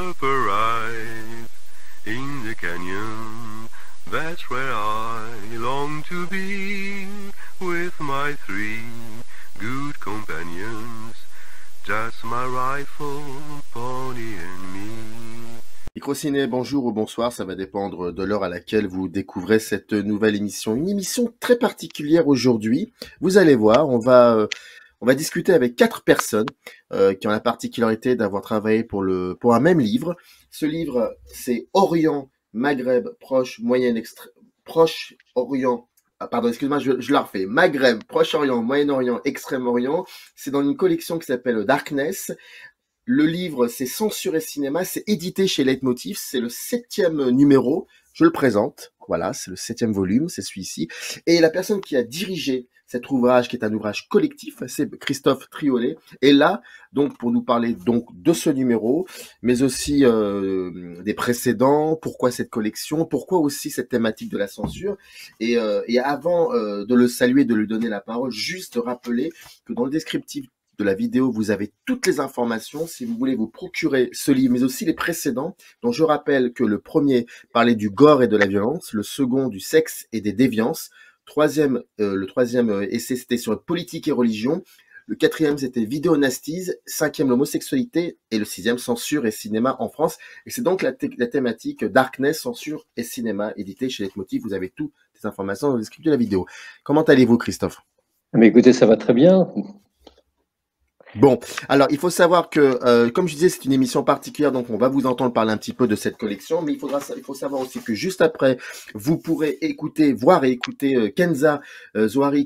up arrive in the canyon. That's where I long to be with my three good companions. Just my rifle, pony and me. Microciné, bonjour ou bonsoir, ça va dépendre de l'heure à laquelle vous découvrez cette nouvelle émission. Une émission très particulière aujourd'hui. Vous allez voir, on va discuter avec 4 personnes qui ont la particularité d'avoir travaillé pour un même livre. Ce livre, c'est Orient, Maghreb, Proche-Orient. Ah, pardon, excuse-moi, je la refais. Maghreb, Proche-Orient, Moyen-Orient, Extrême-Orient. C'est dans une collection qui s'appelle Darkness. Le livre, c'est Censure et cinéma, c'est édité chez Leitmotiv, c'est le 7e numéro, je le présente, voilà, c'est le 7e volume, c'est celui-ci. Et la personne qui a dirigé cet ouvrage, qui est un ouvrage collectif, c'est Christophe Triolet, est là, donc, pour nous parler donc de ce numéro, mais aussi des précédents, pourquoi cette collection, pourquoi aussi cette thématique de la censure. Et avant de le saluer, de lui donner la parole, juste rappeler que dans le descriptif de la vidéo, vous avez toutes les informations si vous voulez vous procurer ce livre, mais aussi les précédents, dont je rappelle que le premier parlait du gore et de la violence, le second du sexe et des déviances, le troisième essai c'était sur politique et religion, le 4e c'était vidéonastise, 5e l'homosexualité et le 6e censure et cinéma en France. Et c'est donc la thématique Darkness, censure et cinéma, édité chez Leitmotiv. Vous avez toutes les informations dans le descriptif de la vidéo. Comment allez-vous, Christophe? Mais écoutez, ça va très bien. Bon, alors il faut savoir que, comme je disais, c'est une émission particulière, donc on va vous entendre parler un petit peu de cette collection, mais il faut savoir aussi que juste après, vous pourrez voir et écouter Kenza Zouari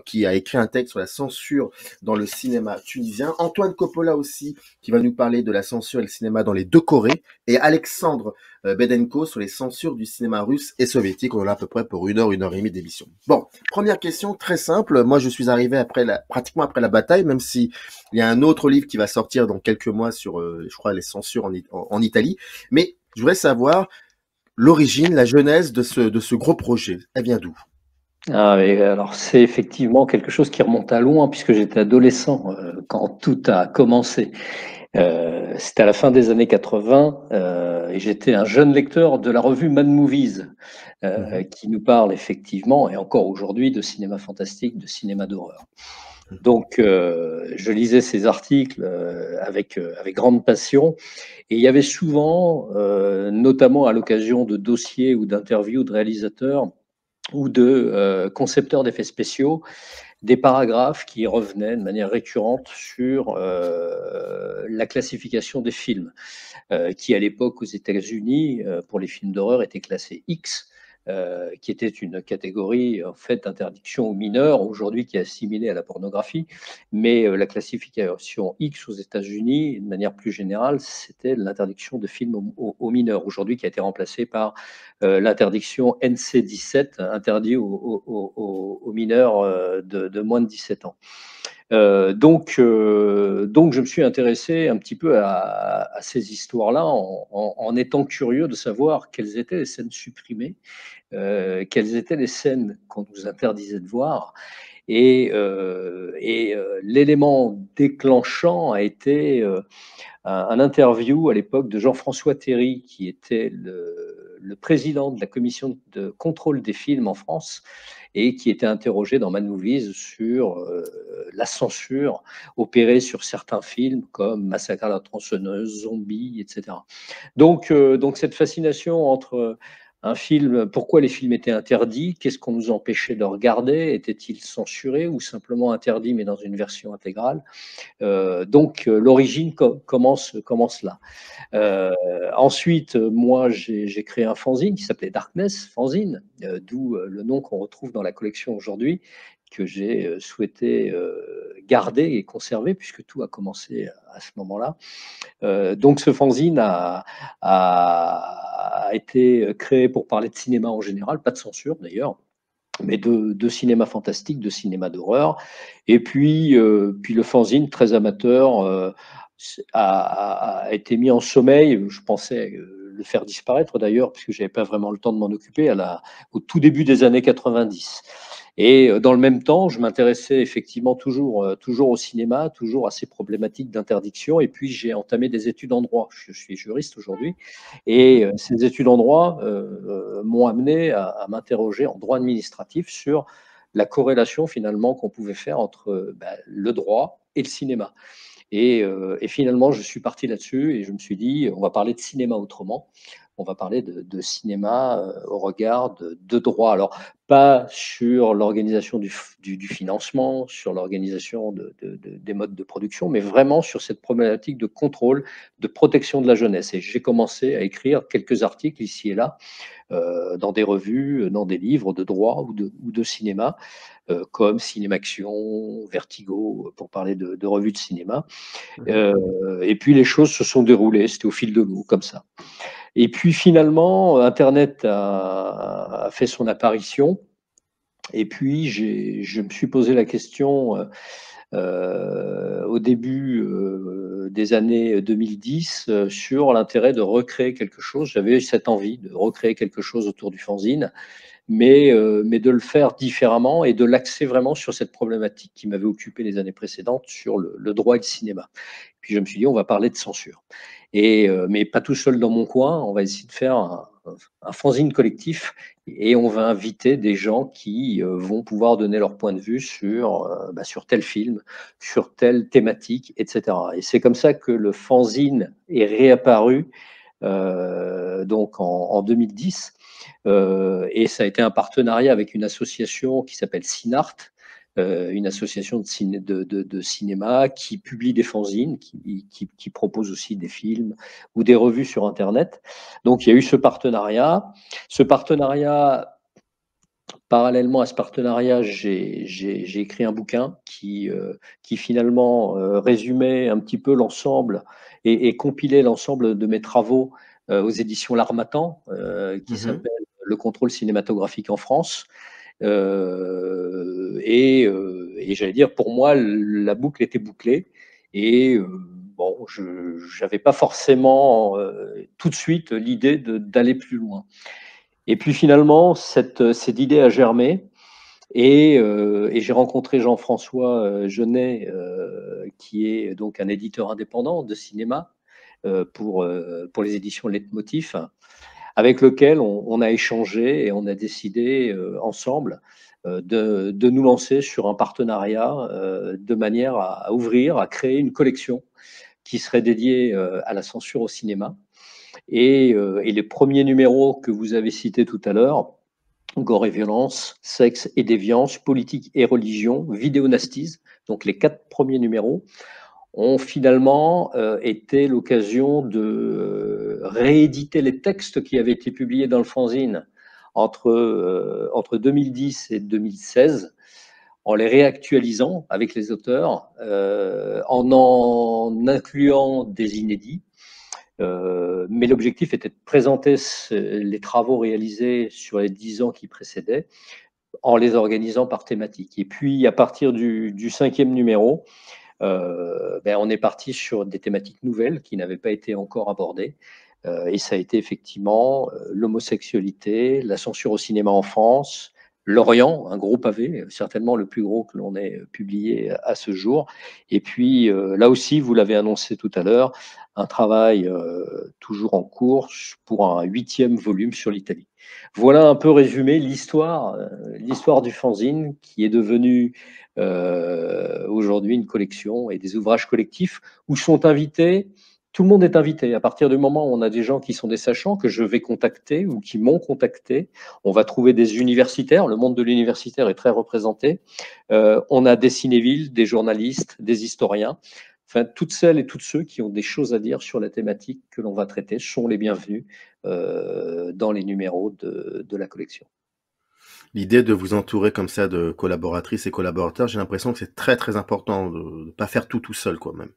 qui a écrit un texte sur la censure dans le cinéma tunisien, Antoine Coppola aussi, qui va nous parler de la censure et le cinéma dans les deux Corées, et Alexandre Bedenko sur les censures du cinéma russe et soviétique. On en a à peu près pour 1 heure et demie d'émission. Bon, première question très simple. Moi, je suis arrivé pratiquement après la bataille, même si il y a un autre livre qui va sortir dans quelques mois sur, je crois, les censures en Italie. Mais je voudrais savoir l'origine, la genèse de ce gros projet. Elle vient d'où? Ah, et alors, c'est effectivement quelque chose qui remonte à loin, puisque j'étais adolescent quand tout a commencé. C'était à la fin des années 80 et j'étais un jeune lecteur de la revue Mad Movies qui nous parle effectivement, et encore aujourd'hui, de cinéma fantastique, de cinéma d'horreur. Donc, je lisais ces articles avec grande passion, et il y avait souvent, notamment à l'occasion de dossiers ou d'interviews de réalisateurs ou de concepteurs d'effets spéciaux, des paragraphes qui revenaient de manière récurrente sur la classification des films, qui à l'époque aux États-Unis, pour les films d'horreur, était classé X, qui était une catégorie en fait d'interdiction aux mineurs, aujourd'hui qui est assimilée à la pornographie. Mais la classification X aux États-Unis, de manière plus générale, c'était l'interdiction de films aux mineurs, aujourd'hui qui a été remplacée par l'interdiction NC-17, interdit aux mineurs de moins de 17 ans. Donc, je me suis intéressé un petit peu à ces histoires-là en étant curieux de savoir quelles étaient les scènes supprimées, quelles étaient les scènes qu'on nous interdisait de voir. Et l'élément déclenchant a été un interview à l'époque de Jean-François Théry, qui était le président de la commission de contrôle des films en France, et qui était interrogé dans Mad Movies sur la censure opérée sur certains films comme Massacre à la tronçonneuse, Zombie, etc. Donc cette fascination entre un film, pourquoi les films étaient interdits, qu'est-ce qu'on nous empêchait de regarder, étaient-ils censurés ou simplement interdits mais dans une version intégrale, l'origine commence là. Ensuite, moi, j'ai créé un fanzine qui s'appelait Darkness Fanzine, d'où le nom qu'on retrouve dans la collection aujourd'hui, que j'ai souhaité garder et conserver, puisque tout a commencé à ce moment-là. Donc ce fanzine a été créé pour parler de cinéma en général, pas de censure d'ailleurs, mais de cinéma fantastique, de cinéma d'horreur. Et puis le fanzine, très amateur, a été mis en sommeil. Je pensais le faire disparaître d'ailleurs, puisque je n'avais pas vraiment le temps de m'en occuper au tout début des années 90. Et dans le même temps, je m'intéressais effectivement toujours au cinéma, toujours à ces problématiques d'interdiction. Et puis, j'ai entamé des études en droit. Je suis juriste aujourd'hui. Et ces études en droit m'ont amené à m'interroger en droit administratif sur la corrélation finalement qu'on pouvait faire entre le droit et le cinéma. Et finalement, je suis parti là-dessus et je me suis dit, on va parler de cinéma autrement. On va parler de cinéma au regard de droit. Alors, pas sur l'organisation du financement, sur l'organisation des modes de production, mais vraiment sur cette problématique de contrôle, de protection de la jeunesse. Et j'ai commencé à écrire quelques articles ici et là, dans des revues, dans des livres de droit ou de cinéma, comme Cinémaction, Vertigo, pour parler de revues de cinéma. Et puis les choses se sont déroulées, c'était au fil de l'eau, comme ça. Et puis finalement, Internet a fait son apparition. Et puis je me suis posé la question au début des années 2010 sur l'intérêt de recréer quelque chose. J'avais eu cette envie de recréer quelque chose autour du fanzine, mais de le faire différemment et de l'axer vraiment sur cette problématique qui m'avait occupé les années précédentes sur le droit et le cinéma. Puis je me suis dit, on va parler de censure. Mais pas tout seul dans mon coin, on va essayer de faire un fanzine collectif et on va inviter des gens qui vont pouvoir donner leur point de vue sur tel film, sur telle thématique, etc. Et c'est comme ça que le fanzine est réapparu donc en 2010. Et ça a été un partenariat avec une association qui s'appelle Cinart, une association de cinéma qui publie des fanzines, qui propose aussi des films ou des revues sur Internet. Donc il y a eu ce partenariat. Ce partenariat, parallèlement à ce partenariat, j'ai écrit un bouquin qui finalement résumait un petit peu l'ensemble et compilait l'ensemble de mes travaux aux éditions L'Harmattan, qui s'appelle Le contrôle cinématographique en France. Et j'allais dire, pour moi, la boucle était bouclée. Et bon, je n'avais pas forcément tout de suite l'idée d'aller plus loin. Et puis finalement, cette idée a germé. Et j'ai rencontré Jean-François Jeunet, qui est donc un éditeur indépendant de cinéma pour les éditions Leitmotiv, avec lequel on a échangé et on a décidé ensemble de nous lancer sur un partenariat de manière à ouvrir, à créer une collection qui serait dédiée à la censure au cinéma. Et les premiers numéros que vous avez cités tout à l'heure, Gore et violence, sexe et déviance, politique et religion, vidéonastise, donc les 4 premiers numéros, ont finalement été l'occasion de rééditer les textes qui avaient été publiés dans le fanzine entre 2010 et 2016, en les réactualisant avec les auteurs, en incluant des inédits. Mais l'objectif était de présenter les travaux réalisés sur les 10 ans qui précédaient, en les organisant par thématique. Et puis, à partir du 5e numéro, on est parti sur des thématiques nouvelles qui n'avaient pas été encore abordées. Et ça a été effectivement l'homosexualité, la censure au cinéma en France, L'Orient, un gros pavé, certainement le plus gros que l'on ait publié à ce jour. Et puis, là aussi, vous l'avez annoncé tout à l'heure, un travail toujours en cours pour un 8e volume sur l'Italie. Voilà un peu résumé l'histoire du fanzine qui est devenue aujourd'hui une collection et des ouvrages collectifs où sont invités, tout le monde est invité. À partir du moment où on a des gens qui sont des sachants que je vais contacter ou qui m'ont contacté, on va trouver des universitaires, le monde de l'universitaire est très représenté, on a des cinévilles, des journalistes, des historiens, enfin toutes celles et tous ceux qui ont des choses à dire sur la thématique que l'on va traiter sont les bienvenus dans les numéros de la collection. L'idée de vous entourer comme ça de collaboratrices et collaborateurs, j'ai l'impression que c'est très très important de ne pas faire tout seul quoi même.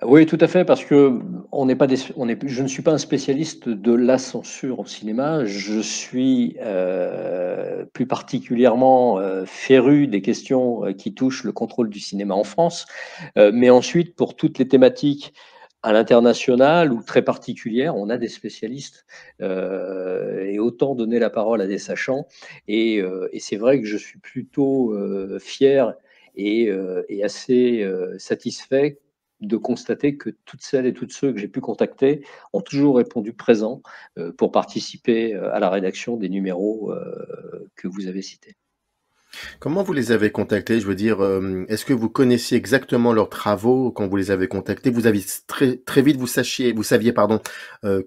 Oui, tout à fait, parce que je ne suis pas un spécialiste de la censure au cinéma. Je suis plus particulièrement féru des questions qui touchent le contrôle du cinéma en France. Mais ensuite, pour toutes les thématiques à l'international ou très particulières, on a des spécialistes et autant donner la parole à des sachants. Et c'est vrai que je suis plutôt fier et assez satisfait de constater que toutes celles et tous ceux que j'ai pu contacter ont toujours répondu présent pour participer à la rédaction des numéros que vous avez cités. Comment vous les avez contactés? Je veux dire, est-ce que vous connaissiez exactement leurs travaux quand vous les avez contactés? Vous aviez très vite, vous saviez, pardon,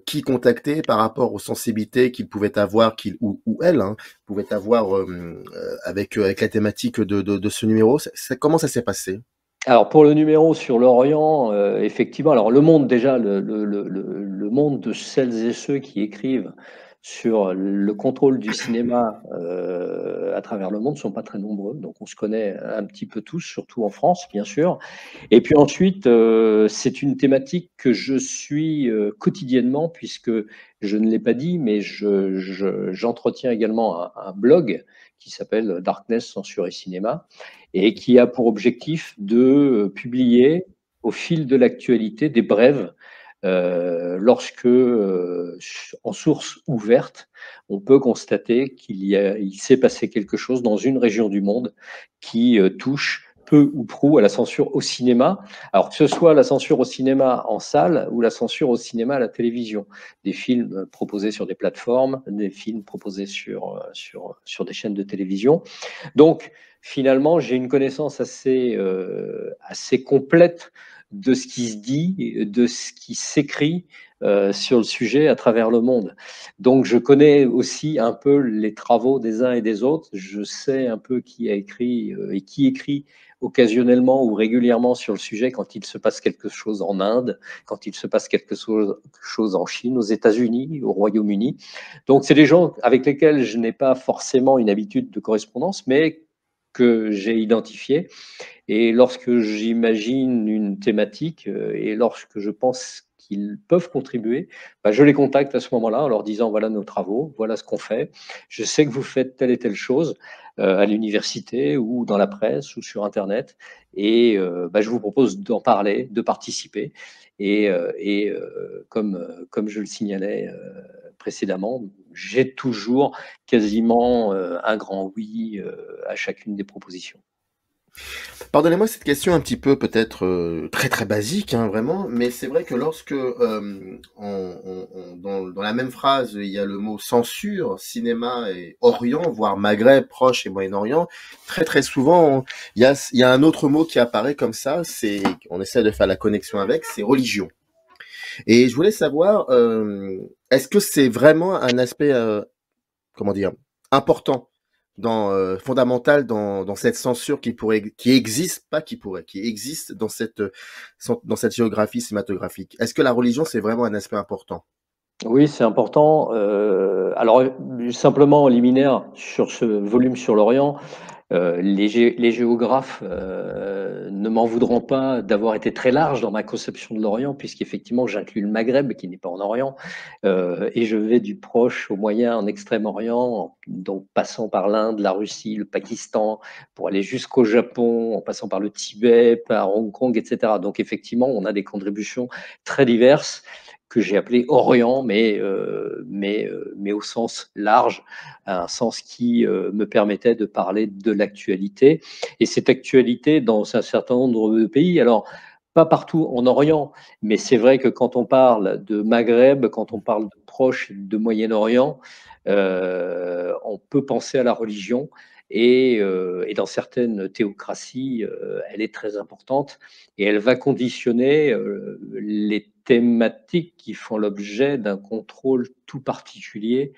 qui contacter par rapport aux sensibilités qu'ils pouvaient avoir, qu'ils ou elles, hein, pouvaient avoir avec la thématique de ce numéro. Comment ça s'est passé? Alors pour le numéro sur l'Orient, effectivement, alors le monde déjà, le monde de celles et ceux qui écrivent sur le contrôle du cinéma, à travers le monde sont pas très nombreux, donc on se connaît un petit peu tous, surtout en France, bien sûr. Et puis ensuite, c'est une thématique que je suis, quotidiennement puisque je ne l'ai pas dit, mais j'entretiens également un blog qui s'appelle Darkness, censure et cinéma et qui a pour objectif de publier au fil de l'actualité des brèves lorsque, en source ouverte, on peut constater il s'est passé quelque chose dans une région du monde qui touche peu ou prou à la censure au cinéma. Alors que ce soit la censure au cinéma en salle ou la censure au cinéma à la télévision. Des films proposés sur des plateformes, des films proposés sur des chaînes de télévision. Donc, finalement, j'ai une connaissance assez complète de ce qui se dit, de ce qui s'écrit sur le sujet à travers le monde. Donc, je connais aussi un peu les travaux des uns et des autres. Je sais un peu qui a écrit et qui écrit occasionnellement ou régulièrement sur le sujet quand il se passe quelque chose en Inde, quand il se passe quelque chose en Chine, aux États-Unis, au Royaume-Uni. Donc, c'est des gens avec lesquels je n'ai pas forcément une habitude de correspondance, mais que j'ai identifié. Et lorsque j'imagine une thématique et lorsque je pense qu'ils peuvent contribuer, bah, je les contacte à ce moment-là en leur disant voilà nos travaux, voilà ce qu'on fait. Je sais que vous faites telle et telle chose à l'université ou dans la presse ou sur Internet. Et bah, je vous propose d'en parler, de participer. Comme je le signalais précédemment, j'ai toujours quasiment un grand oui à chacune des propositions. Pardonnez-moi cette question un petit peu peut-être très très basique, hein, vraiment, mais c'est vrai que lorsque dans la même phrase il y a le mot censure, cinéma et Orient, voire Maghreb, Proche et Moyen-Orient, très très souvent il y a un autre mot qui apparaît comme ça, c'est on essaie de faire la connexion avec, c'est religion. Et je voulais savoir, est-ce que c'est vraiment un aspect, comment dire, important fondamental dans cette censure qui existe, pas qui pourrait, qui existe dans cette géographie cinématographique. Est-ce que la religion, c'est vraiment un aspect important? Oui, c'est important. Alors, simplement en liminaire sur ce volume sur l'Orient, les géographes ne m'en voudront pas d'avoir été très large dans ma conception de l'Orient, puisqu'effectivement j'inclus le Maghreb qui n'est pas en Orient, et je vais du Proche au Moyen, en Extrême-Orient, donc passant par l'Inde, la Russie, le Pakistan, pour aller jusqu'au Japon, en passant par le Tibet, par Hong Kong, etc. Donc effectivement, on a des contributions très diverses que j'ai appelées Orient, mais au sens large, un sens qui me permettait de parler de l'actualité. Et cette actualité dans un certain nombre de pays, alors pas partout en Orient, mais c'est vrai que quand on parle de Maghreb, quand on parle de Proche, de Moyen-Orient, on peut penser à la religion. Et dans certaines théocraties, elle est très importante et elle va conditionner les thématiques qui font l'objet d'un contrôle tout particulier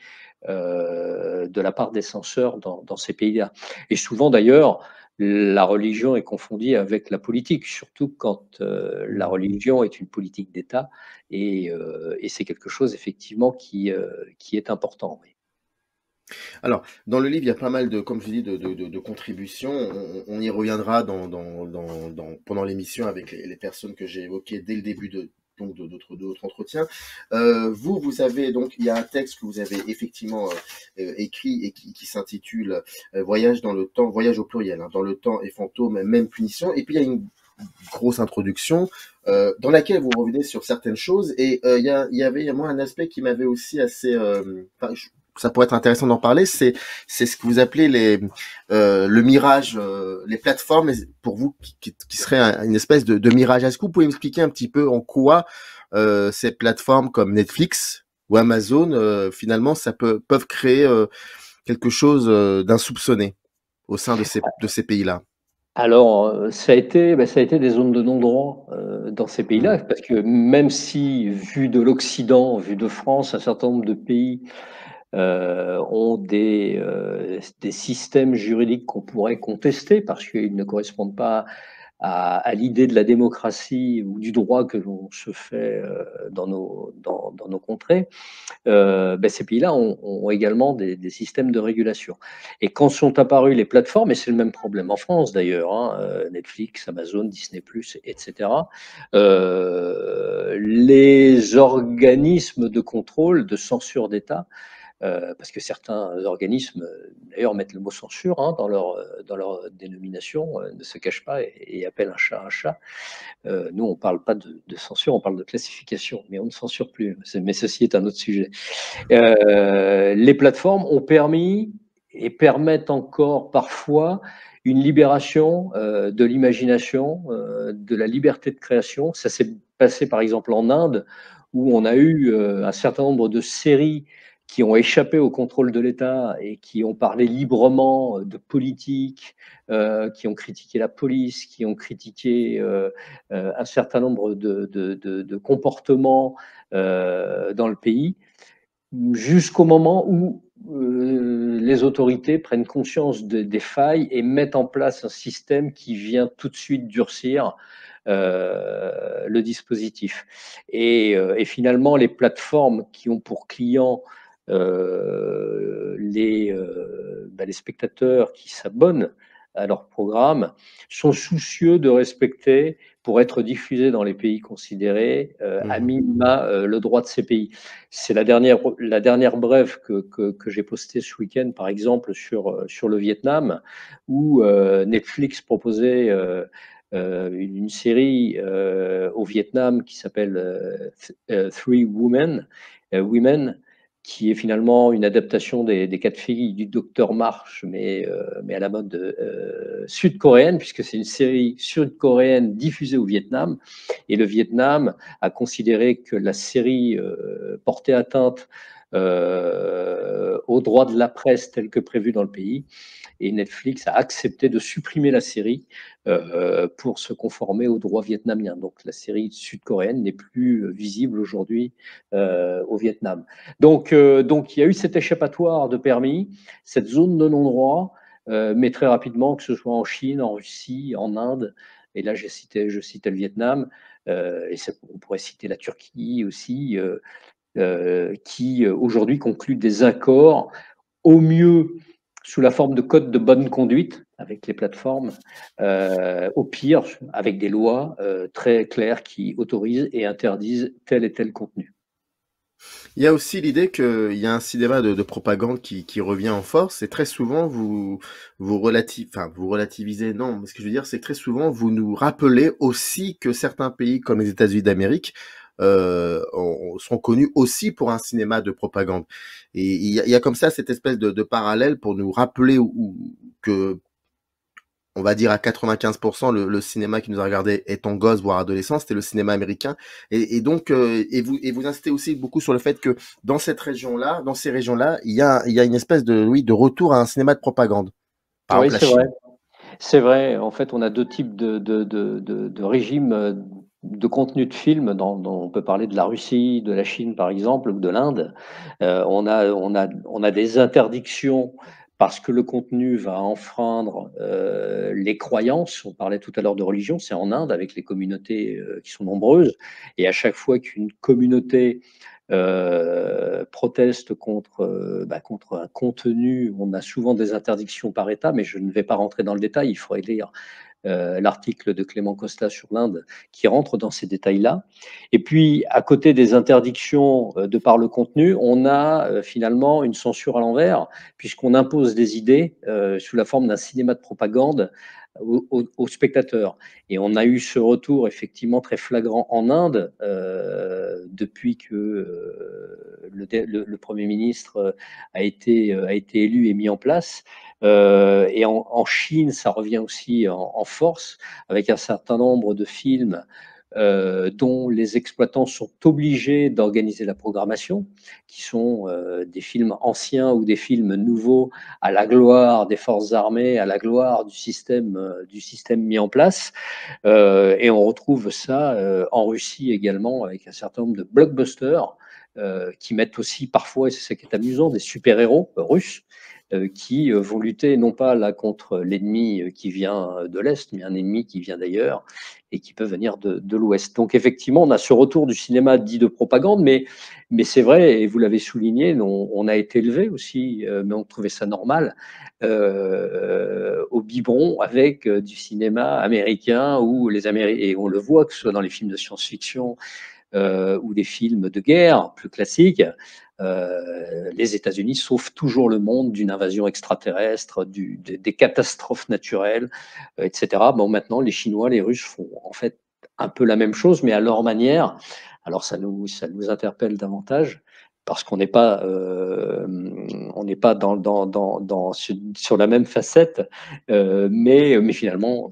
de la part des censeurs dans ces pays-là. Et souvent d'ailleurs, la religion est confondue avec la politique, surtout quand la religion est une politique d'État, et c'est quelque chose effectivement qui est important. Oui. Alors, dans le livre, il y a pas mal de, comme je dis, de contributions. On y reviendra pendant l'émission avec les personnes que j'ai évoquées dès le début de notre entretien. Vous avez donc, il y a un texte que vous avez effectivement écrit et qui s'intitule Voyage dans le temps, voyage au pluriel, hein, dans le temps et fantôme, même punition. Et puis il y a grosse introduction, dans laquelle vous revenez sur certaines choses. Et il y avait moi un aspect qui m'avait aussi assez, ça pourrait être intéressant d'en parler, c'est ce que vous appelez le mirage, les plateformes pour vous qui serait une espèce de mirage. Est-ce que vous pouvez m'expliquer un petit peu en quoi ces plateformes comme Netflix ou Amazon finalement peuvent créer quelque chose d'insoupçonné au sein de ces pays-là? Alors, ça a été des zones de non-droit dans ces pays-là, parce que même si, vu de l'Occident, vu de France, un certain nombre de pays ont des systèmes juridiques qu'on pourrait contester parce qu'ils ne correspondent pas à l'idée de la démocratie ou du droit que l'on se fait dans nos contrées. Ces pays-là ont également des systèmes de régulation. Et quand sont apparues les plateformes, et c'est le même problème en France d'ailleurs, hein, Netflix, Amazon, Disney+, etc., les organismes de contrôle, de censure d'État, parce que certains organismes, d'ailleurs, mettent le mot censure hein, dans leur dénomination, ne se cachent pas et appellent un chat un chat. Nous, on ne parle pas de censure, on parle de classification, mais on ne censure plus. Mais ceci est un autre sujet. Les plateformes ont permis et permettent encore parfois une libération de l'imagination, de la liberté de création. Ça s'est passé par exemple en Inde, où on a eu un certain nombre de séries qui ont échappé au contrôle de l'État et qui ont parlé librement de politique, qui ont critiqué la police, qui ont critiqué un certain nombre de comportements dans le pays, jusqu'au moment où les autorités prennent conscience des failles et mettent en place un système qui vient tout de suite durcir le dispositif. Et finalement, les plateformes qui ont pour clients les spectateurs qui s'abonnent à leur programme sont soucieux de respecter, pour être diffusés dans les pays considérés, à minima le droit de ces pays. C'est la dernière brève que j'ai postée ce week-end, par exemple, sur le Vietnam, où Netflix proposait une série au Vietnam qui s'appelle Three Women, qui est finalement une adaptation des quatre filles du Docteur March, mais à la mode sud-coréenne, puisque c'est une série sud-coréenne diffusée au Vietnam. Et le Vietnam a considéré que la série portait atteinte aux droits de la presse tels que prévus dans le pays. Et Netflix a accepté de supprimer la série pour se conformer aux droits vietnamiens. Donc la série sud-coréenne n'est plus visible aujourd'hui au Vietnam. Donc il y a eu cet échappatoire de permis, cette zone de non-droit, mais très rapidement, que ce soit en Chine, en Russie, en Inde, et là je citais le Vietnam, et on pourrait citer la Turquie aussi, qui aujourd'hui conclut des accords, au mieux sous la forme de codes de bonne conduite avec les plateformes, au pire avec des lois très claires qui autorisent et interdisent tel et tel contenu. Il y a aussi l'idée qu'il y a un cinéma de propagande qui revient en force, et très souvent vous relativisez, non, mais ce que je veux dire, c'est que très souvent vous nous rappelez aussi que certains pays comme les États-Unis d'Amérique sont connus aussi pour un cinéma de propagande. Et il y a comme ça cette espèce de parallèle pour nous rappeler que, on va dire à 95%, le cinéma qui nous a regardé étant gosse, voire adolescent, c'était le cinéma américain. Et donc, vous insistez aussi beaucoup sur le fait que dans ces régions-là, il y a une espèce de retour à un cinéma de propagande. Par Oui, exemple, la c'est vrai. Chine. C'est vrai. En fait, on a deux types de régimes de contenu de films. On peut parler de la Russie, de la Chine, par exemple, ou de l'Inde. On a des interdictions parce que le contenu va enfreindre les croyances. On parlait tout à l'heure de religion, c'est en Inde avec les communautés qui sont nombreuses. Et à chaque fois qu'une communauté proteste contre un contenu, on a souvent des interdictions par État, mais je ne vais pas rentrer dans le détail, il faudrait lire l'article de Clément Costa sur l'Inde qui rentre dans ces détails-là. Et puis, à côté des interdictions de par le contenu, on a finalement une censure à l'envers, puisqu'on impose des idées sous la forme d'un cinéma de propagande aux spectateurs. Et on a eu ce retour effectivement très flagrant en Inde depuis que le Premier ministre a été élu et mis en place. Et en Chine, ça revient aussi en force, avec un certain nombre de films dont les exploitants sont obligés d'organiser la programmation, qui sont des films anciens ou des films nouveaux à la gloire des forces armées, à la gloire du système mis en place. Et on retrouve ça en Russie également, avec un certain nombre de blockbusters qui mettent aussi parfois, et c'est ça qui est amusant, des super-héros russes qui vont lutter non pas là contre l'ennemi qui vient de l'Est, mais un ennemi qui vient d'ailleurs et qui peut venir de l'Ouest. Donc effectivement, on a ce retour du cinéma dit de propagande, mais c'est vrai, et vous l'avez souligné, on a été élevé aussi, mais on trouvait ça normal, au biberon avec du cinéma américain, où et on le voit, que ce soit dans les films de science-fiction ou des films de guerre plus classiques, les États-Unis sauvent toujours le monde d'une invasion extraterrestre, des catastrophes naturelles, etc. Bon, maintenant, les Chinois, les Russes font en fait un peu la même chose, mais à leur manière. Alors, ça nous interpelle davantage parce qu'on n'est pas, sur la même facette, mais finalement,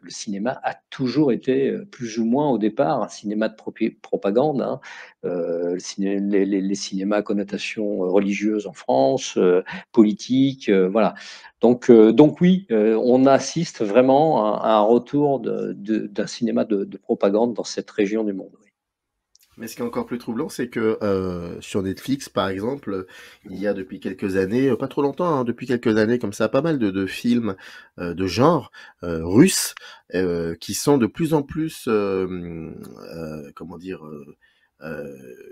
le cinéma a toujours été plus ou moins au départ un cinéma de propagande. Hein. Les cinémas à connotation religieuse en France, politique, voilà. Donc oui, on assiste vraiment à un retour d'un cinéma de propagande dans cette région du monde. Oui. Mais ce qui est encore plus troublant, c'est que sur Netflix, par exemple, il y a depuis quelques années, pas trop longtemps, hein, depuis quelques années comme ça, pas mal de films de genre russes qui sont de plus en plus, comment dire,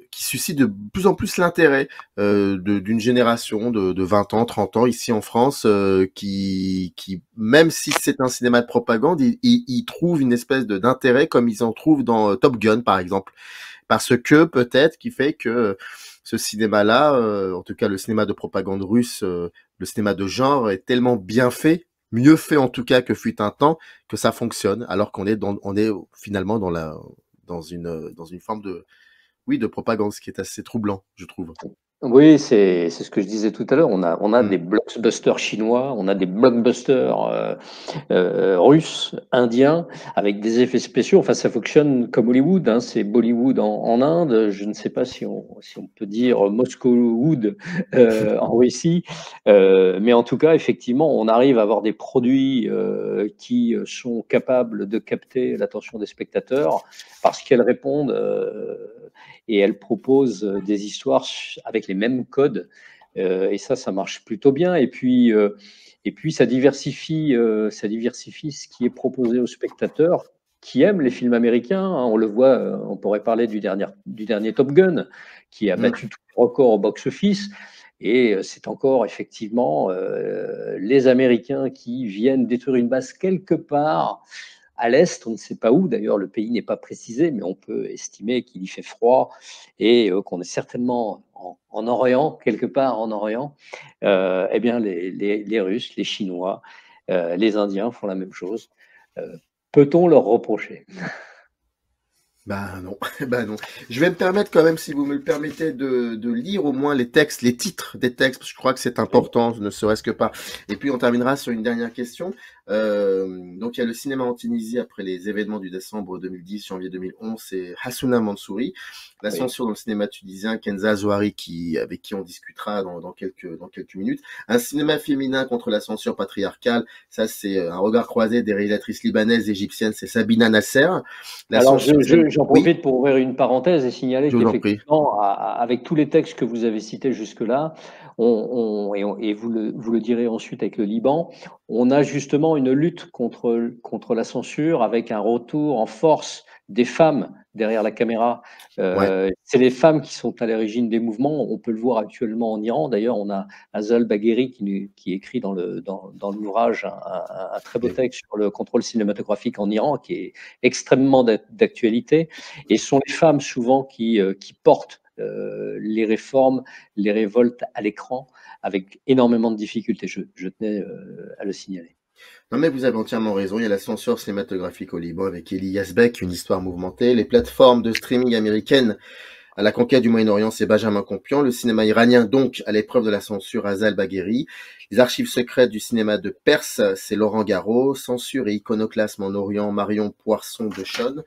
qui suscitent de plus en plus l'intérêt d'une génération de 20 ans, 30 ans ici en France, qui même si c'est un cinéma de propagande, ils trouvent une espèce d'intérêt comme ils en trouvent dans Top Gun, par exemple. Parce que peut-être qui fait que ce cinéma-là, en tout cas le cinéma de propagande russe, le cinéma de genre est tellement bien fait, mieux fait en tout cas que fut un temps, que ça fonctionne, alors qu'on est finalement dans une forme de propagande, ce qui est assez troublant, je trouve. Oui, c'est ce que je disais tout à l'heure. On a Mm. des blockbusters chinois, on a des blockbusters russes, indiens, avec des effets spéciaux. Enfin, ça fonctionne comme Hollywood, hein. C'est Bollywood en Inde. Je ne sais pas si on peut dire Moscowwood en Russie. Mais en tout cas, effectivement, on arrive à avoir des produits qui sont capables de capter l'attention des spectateurs parce qu'elles répondent et elles proposent des histoires avec les mêmes codes. Et ça marche plutôt bien. Et puis ça diversifie ce qui est proposé aux spectateurs qui aiment les films américains. Hein. On le voit, on pourrait parler du dernier Top Gun, qui a battu tous les records au box-office. Et c'est encore effectivement les Américains qui viennent détruire une base quelque part à l'est, on ne sait pas où, d'ailleurs le pays n'est pas précisé, mais on peut estimer qu'il y fait froid et qu'on est certainement en Orient, quelque part en Orient. Eh bien, les Russes, les Chinois, les Indiens font la même chose. Peut-on leur reprocher? Bah non, bah non. Je vais me permettre quand même, si vous me le permettez, de lire au moins les textes, les titres des textes, parce que je crois que c'est important, ne serait-ce que pas. Et puis on terminera sur une dernière question. Donc il y a le cinéma en Tunisie après les événements du décembre 2010, janvier 2011, c'est Hassouna Mansouri. La censure dans le cinéma tunisien, Kenza Zouari, avec qui on discutera dans quelques minutes. Un cinéma féminin contre la censure patriarcale, ça c'est un regard croisé des réalisatrices libanaises et égyptiennes, c'est Sabina Nasser. Alors, j'en profite pour ouvrir une parenthèse et signaler qu'effectivement, avec tous les textes que vous avez cités jusque-là, et vous le direz ensuite avec le Liban, on a justement une lutte contre la censure avec un retour en force des femmes derrière la caméra. C'est les femmes qui sont à l'origine des mouvements. On peut le voir actuellement en Iran. D'ailleurs, on a Azal Bagheri qui écrit dans l'ouvrage un très beau texte sur le contrôle cinématographique en Iran, qui est extrêmement d'actualité. Et ce sont les femmes souvent qui portent les réformes, les révoltes à l'écran avec énormément de difficultés. Je tenais à le signaler. Non, mais vous avez entièrement raison. Il y a la censure cinématographique au Liban avec Eli Yazbek, une histoire mouvementée. Les plateformes de streaming américaines à la conquête du Moyen-Orient, c'est Benjamin Compion. Le cinéma iranien, donc, à l'épreuve de la censure, Azal Bagheri. Les archives secrètes du cinéma de Perse, c'est Laurent Garot. Censure et iconoclasme en Orient, Marion Poisson de Chaunes.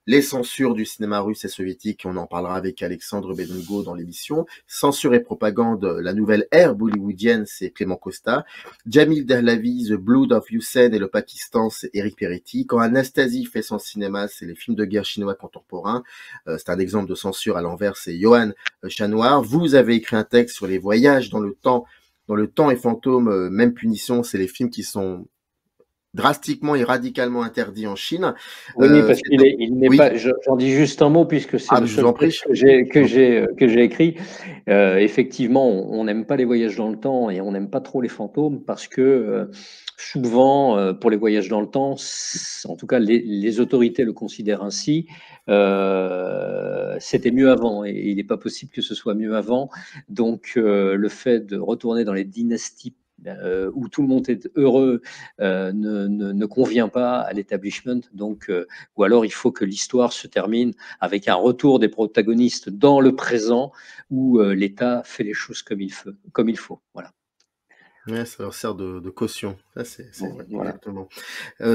Les censures du cinéma russe et soviétique, on en parlera avec Alexandre Bedengo dans l'émission. Censure et propagande, la nouvelle ère bollywoodienne, c'est Clément Costa. Jamil Dahlavi, The Blood of Hussein et le Pakistan, c'est Eric Peretti. Quand Anastasie fait son cinéma, c'est les films de guerre chinois contemporains. C'est un exemple de censure à l'envers, c'est Johan Chanoir. Vous avez écrit un texte sur les voyages dans le temps et fantômes, même punition, c'est les films qui sont drastiquement et radicalement interdits en Chine. Oui, parce il n'est oui. pas. J'en dis juste un mot puisque c'est le seul texte que j'ai écrit. Effectivement, on n'aime pas les voyages dans le temps et on n'aime pas trop les fantômes parce que souvent, pour les voyages dans le temps, en tout cas les autorités le considèrent ainsi. C'était mieux avant et il n'est pas possible que ce soit mieux avant. Donc, le fait de retourner dans les dynasties où tout le monde est heureux ne convient pas à l'établissement. Donc, ou alors il faut que l'histoire se termine avec un retour des protagonistes dans le présent où l'État fait les choses comme il faut. Voilà. Ouais, ça leur sert de caution. Ça, c'est Voilà. exactement.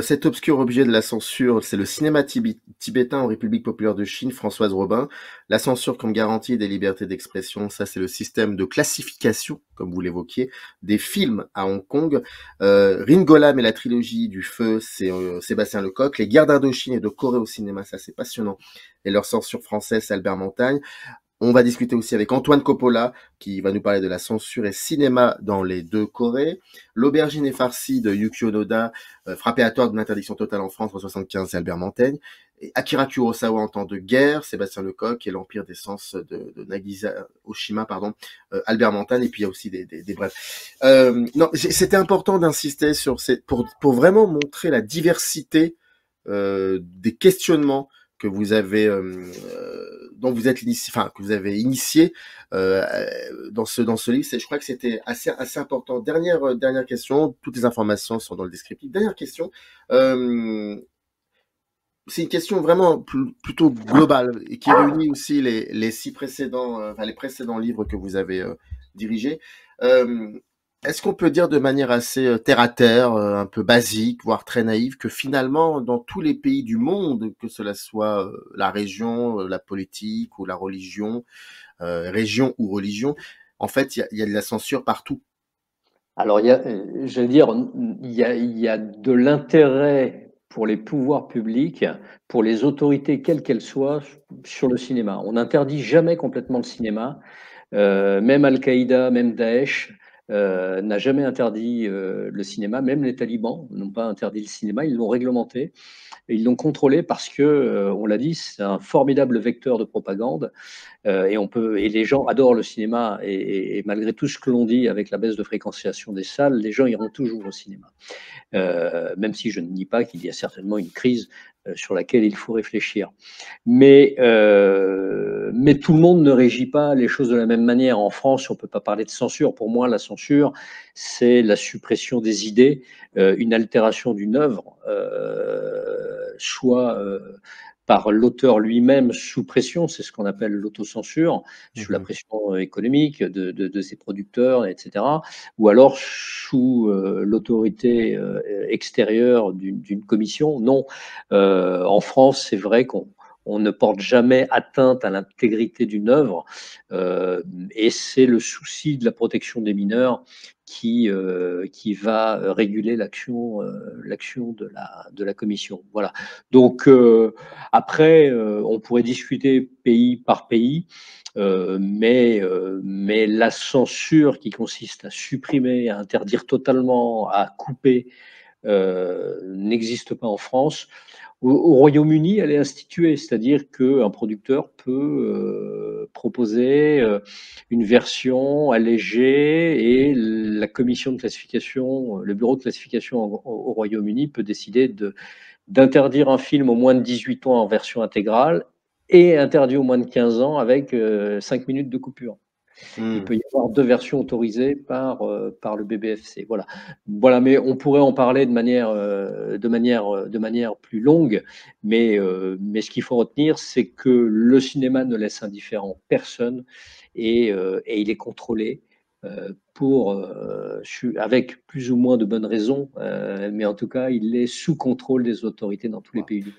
Cet obscur objet de la censure, c'est le cinéma tibétain en République populaire de Chine, Françoise Robin. La censure comme garantie des libertés d'expression, ça c'est le système de classification, comme vous l'évoquiez, des films à Hong Kong. Ringolam et la trilogie du feu, c'est Sébastien Lecoq. Les guerres d'Indochine et de Corée au cinéma, ça c'est passionnant. Et leur censure française, c'est Albert Montagne. On va discuter aussi avec Antoine Coppola, qui va nous parler de la censure et cinéma dans les deux Corées. L'aubergine et farcie de Yukio Noda, frappé à tort d'une interdiction totale en France en 75, c'est Albert Montaigne. Et Akira Kurosawa en temps de guerre, Sébastien Lecoq et l'Empire des Sens de Nagisa Oshima, Albert Montaigne. Et puis il y a aussi des brefs. Non, c'était important d'insister sur pour vraiment montrer la diversité des questionnements que vous avez dont vous êtes que vous avez initié dans ce livre. Je crois que c'était assez important. Dernière question. Toutes les informations sont dans le descriptif. Dernière question. C'est une question vraiment plutôt globale et qui réunit aussi les six précédents, les précédents livres que vous avez dirigés. Est-ce qu'on peut dire de manière assez terre à terre, un peu basique, voire très naïve, que finalement, dans tous les pays du monde, que cela soit la région, la politique ou la religion, en fait, il y a de la censure partout? Alors, il y a de l'intérêt pour les pouvoirs publics, pour les autorités, quelles qu'elles soient, sur le cinéma. On n'interdit jamais complètement le cinéma. Même Al-Qaïda, même Daesh n'a jamais interdit le cinéma. Même les talibans n'ont pas interdit le cinéma, ils l'ont réglementé. Et ils l'ont contrôlé parce que, on l'a dit, c'est un formidable vecteur de propagande. Et les gens adorent le cinéma. Et malgré tout ce que l'on dit avec la baisse de fréquentation des salles, les gens iront toujours au cinéma. Même si je ne nie pas qu'il y a certainement une crise sur laquelle il faut réfléchir. Mais tout le monde ne régit pas les choses de la même manière. En France, on ne peut pas parler de censure. Pour moi, la censure, c'est la suppression des idées, une altération d'une œuvre, soit par l'auteur lui-même sous pression, c'est ce qu'on appelle l'autocensure, sous la pression économique de ses producteurs, etc., ou alors sous l'autorité extérieure d'une commission. Non, en France, c'est vrai qu'on ne porte jamais atteinte à l'intégrité d'une œuvre, et c'est le souci de la protection des mineurs qui va réguler l'action de la commission. Voilà. Donc après, on pourrait discuter pays par pays, mais la censure qui consiste à supprimer, à interdire totalement, à couper, n'existe pas en France. Au Royaume-Uni, elle est instituée, c'est-à-dire qu'un producteur peut proposer une version allégée et la commission de classification, le bureau de classification au Royaume-Uni peut décider d'interdire un film au moins de 18 ans en version intégrale et interdit au moins de 15 ans avec 5 minutes de coupure. Il Hmm. peut y avoir 2 versions autorisées par le BBFC. Voilà. Voilà, mais on pourrait en parler de manière plus longue, mais ce qu'il faut retenir, c'est que le cinéma ne laisse indifférent personne et il est contrôlé avec plus ou moins de bonnes raisons, mais en tout cas, il est sous contrôle des autorités dans tous les pays du monde.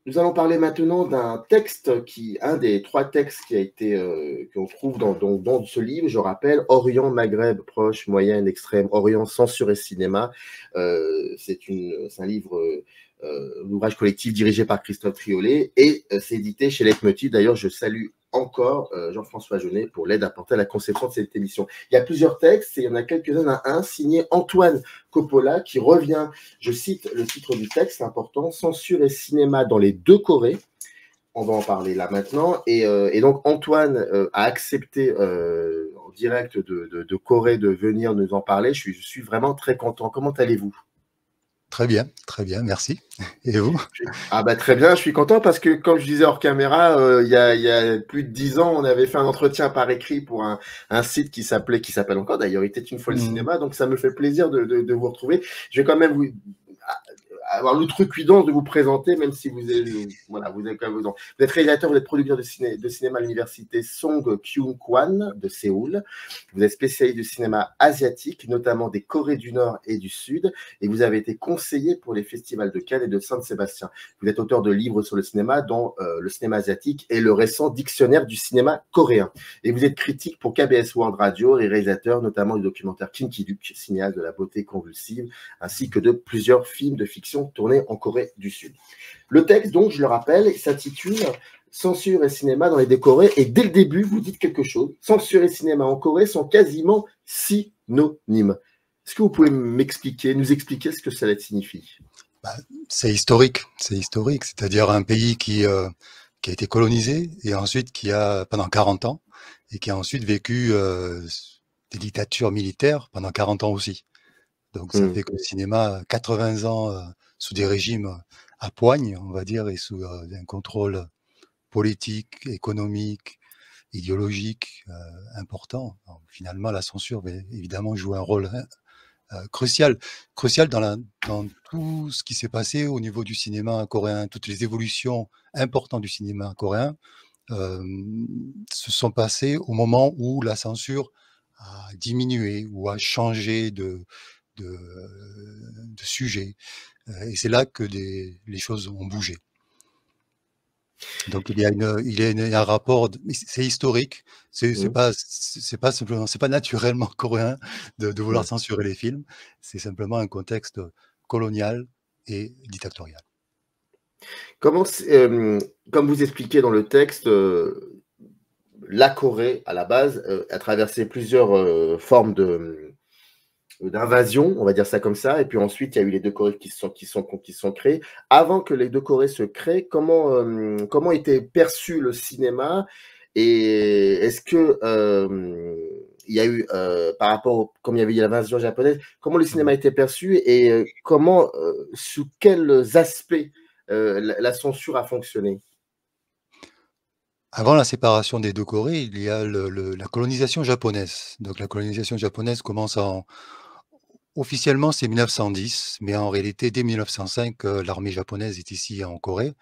Nous allons parler maintenant d'un texte un des 3 textes qui a été, qu'on trouve dans ce livre, je rappelle, Orient, Maghreb, Proche, Moyen, Extrême, Orient, Censure et Cinéma. C'est un livre, un ouvrage collectif dirigé par Christophe Triolet et c'est édité chez Leitmotiv. D'ailleurs, je salue encore Jean-François Jeunet pour l'aide apportée à la conception de cette émission. Il y a plusieurs textes et il y en a quelques-uns. Un signé Antoine Coppola qui revient, je cite le titre du texte, c'est important, Censure et cinéma dans les 2 Corées. On va en parler là maintenant. Et donc Antoine a accepté en direct de Corée de venir nous en parler. Je suis vraiment très content. Comment allez-vous? Très bien, merci. Et vous? Ah bah très bien, je suis content parce que comme je disais hors caméra, il y a plus de 10 ans, on avait fait un entretien par écrit pour un site qui s'appelle encore d'ailleurs, Il était une fois le cinéma, donc ça me fait plaisir de vous retrouver. Je vais quand même avoir l'outrecuidance de vous présenter, même si vous êtes quand même vous êtes réalisateur, vous êtes producteur de cinéma à l'université Song Kyung-Kwan de Séoul. Vous êtes spécialiste du cinéma asiatique, notamment des Corées du Nord et du Sud, et vous avez été conseiller pour les festivals de Cannes et de Saint-Sébastien. Vous êtes auteur de livres sur le cinéma, dont le cinéma asiatique et le récent dictionnaire du cinéma coréen. Et vous êtes critique pour KBS World Radio et réalisateur notamment du documentaire Kinky Duke, cinéaste de la beauté convulsive, ainsi que de plusieurs films de fiction tournés en Corée du Sud. Le texte, donc, je le rappelle, s'intitule Censure et cinéma dans les 2 Corées, et dès le début, vous dites quelque chose. Censure et cinéma en Corée sont quasiment synonymes. Est-ce que vous pouvez nous expliquer ce que cela signifie? C'est historique, c'est-à-dire un pays qui a été colonisé et ensuite qui a, pendant 40 ans, et qui a ensuite vécu des dictatures militaires pendant 40 ans aussi. Donc ça fait que le cinéma, 80 ans sous des régimes à poigne, on va dire, et sous un contrôle politique, économique, idéologique important. Alors, finalement, la censure va évidemment jouer un rôle crucial dans tout ce qui s'est passé au niveau du cinéma coréen, toutes les évolutions importantes du cinéma coréen se sont passées au moment où la censure a diminué ou a changé de sujet. Et c'est là que les choses ont bougé. Donc il y a un rapport, c'est historique, c'est pas simplement, c'est pas naturellement coréen de vouloir censurer les films, c'est simplement un contexte colonial et dictatorial. Comme vous expliquez dans le texte, la Corée, à la base, a traversé plusieurs formes d'invasion, on va dire ça comme ça, et puis ensuite il y a eu les 2 Corées qui sont créées. Avant que les 2 Corées se créent, comment était perçu le cinéma, et est-ce que il y a eu par rapport comme il y avait l'invasion japonaise, comment le cinéma était perçu et sous quels aspects la censure a fonctionné? Avant la séparation des 2 Corées, il y a la colonisation japonaise. Donc la colonisation japonaise commence officiellement, c'est 1910, mais en réalité, dès 1905, l'armée japonaise est ici en Corée.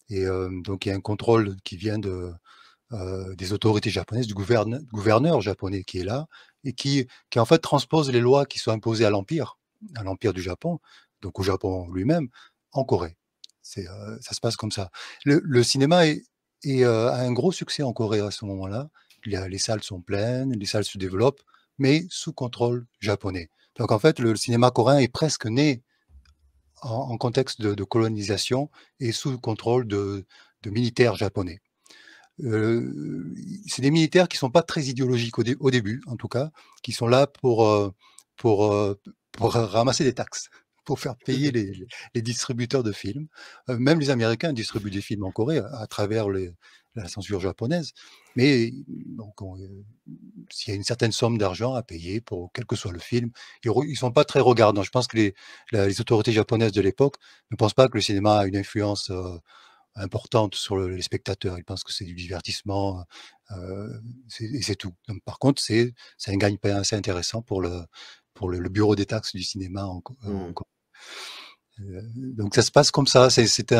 Et donc, il y a un contrôle qui vient des autorités japonaises, du gouverneur japonais qui est là, et qui en fait transpose les lois qui sont imposées à l'Empire du Japon, donc au Japon lui-même, en Corée. Ça se passe comme ça. Le cinéma a un gros succès en Corée à ce moment-là. Les salles sont pleines, les salles se développent, mais sous contrôle japonais. Donc en fait, le cinéma coréen est presque né en contexte de colonisation et sous le contrôle de militaires japonais. C'est des militaires qui ne sont pas très idéologiques au début, en tout cas, qui sont là pour ramasser des taxes, pour faire payer les distributeurs de films. Même les Américains distribuent des films en Corée à travers la censure japonaise. Mais donc, s'il y a une certaine somme d'argent à payer pour quel que soit le film, ils ne sont pas très regardants. Je pense que les autorités japonaises de l'époque ne pensent pas que le cinéma a une influence importante sur les spectateurs. Ils pensent que c'est du divertissement, et c'est tout. Donc, par contre, c'est un gagne-pain assez intéressant pour le bureau des taxes du cinéma Mmh. donc ça se passe comme ça. C'était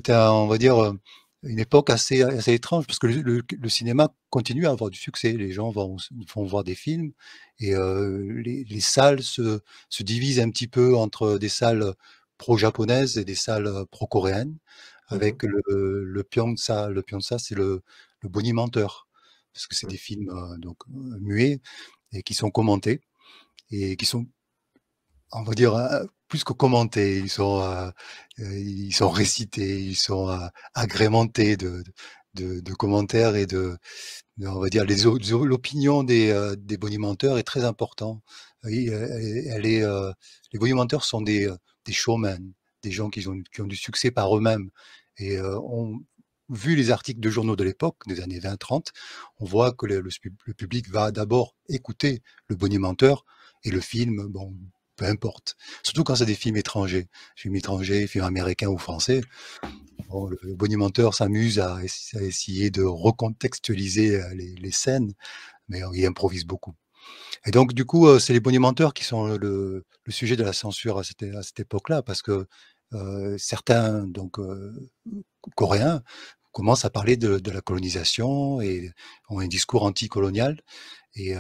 on va dire, une époque assez étrange parce que le cinéma continue à avoir du succès. Les gens vont voir des films et les salles se divisent un petit peu entre des salles pro-japonaises et des salles pro-coréennes Mmh. avec le Pyeongsa. Le Pyeongsa, c'est le bonimenteur parce que c'est Mmh. des films, donc muets et qui sont commentés et qui sont, on va dire, plus que commentés, ils sont récités, ils sont, agrémentés de commentaires et on va dire l'opinion des bonimenteurs est très important. Oui, elle est, les bonimenteurs sont des showmen, des gens qui ont du succès par eux-mêmes et vu les articles de journaux de l'époque, des années 20-30, on voit que le public va d'abord écouter le bonimenteur et le film, bon, peu importe. Surtout quand c'est des films étrangers, films américains ou français. Bon, le bonimenteur s'amuse à essayer de recontextualiser les scènes, mais il improvise beaucoup. Et donc, du coup, c'est les bonimenteurs qui sont le sujet de la censure à cette époque-là, parce que certains donc coréens commencent à parler de la colonisation et ont un discours anticolonial. Et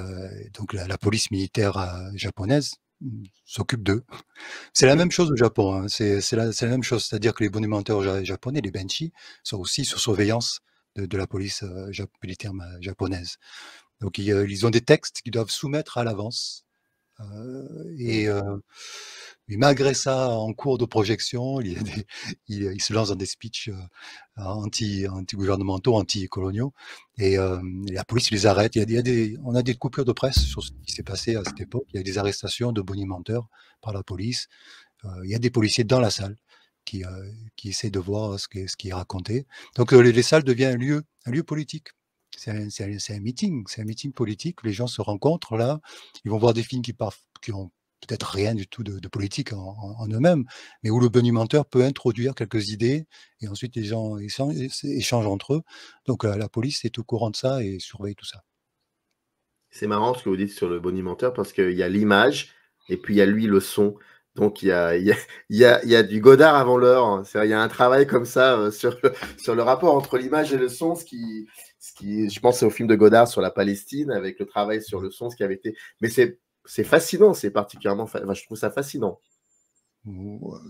donc la police militaire japonaise s'occupe d'eux. C'est la Mmh. même chose au Japon, hein. C'est la même chose, c'est-à-dire que les bonimenteurs japonais, les benshi, sont aussi sous surveillance de la police militaire japonaise. Donc ils ont des textes qu'ils doivent soumettre à l'avance. Mmh. Et malgré ça, en cours de projection, il se lance dans des speeches anti-gouvernementaux, anti-coloniaux, et la police les arrête. On a des coupures de presse sur ce qui s'est passé à cette époque. Il y a des arrestations de bonimenteurs par la police. Il y a des policiers dans la salle qui, qui essaient de voir ce qui est raconté. Donc les salles deviennent un lieu politique. C'est un meeting politique. Les gens se rencontrent là. Ils vont voir des films qui ont peut-être rien du tout de politique en eux-mêmes, mais où le bonimenteur peut introduire quelques idées et ensuite les gens échangent entre eux. Donc la police est au courant de ça et surveille tout ça. C'est marrant ce que vous dites sur le bonimenteur parce qu'il y a l'image et puis il y a lui le son. Donc il y a du Godard avant l'heure, hein. C'est il y a un travail comme ça, sur le rapport entre l'image et le son, ce qui je pense au film de Godard sur la Palestine avec le travail sur le son, ce qui avait été mais c'est fascinant, c'est particulièrement enfin, je trouve ça fascinant.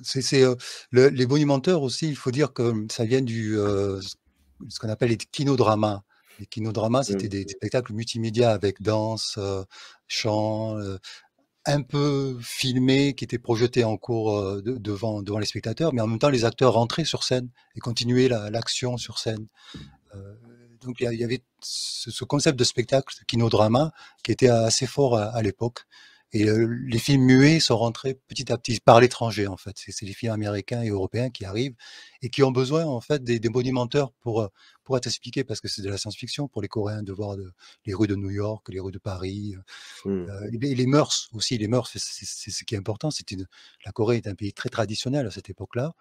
C'est les bonimenteurs aussi, il faut dire que ça vient ce qu'on appelle les kinodramas. Les kinodramas, c'était Mmh. des spectacles multimédia avec danse, chant, un peu filmés, qui étaient projetés en cours devant les spectateurs, mais en même temps, les acteurs rentraient sur scène et continuaient l'action sur scène. Euh, donc il y avait ce concept de spectacle, ce kinodrama, qui était assez fort à l'époque. Et les films muets sont rentrés petit à petit par l'étranger, en fait. C'est les films américains et européens qui arrivent et qui ont besoin, en fait, des bonimenteurs pour être expliqués, parce que c'est de la science-fiction pour les Coréens de voir les rues de New York, les rues de Paris, Mmh. et les mœurs aussi. Les mœurs, c'est ce qui est important. La Corée est un pays très traditionnel à cette époque-là.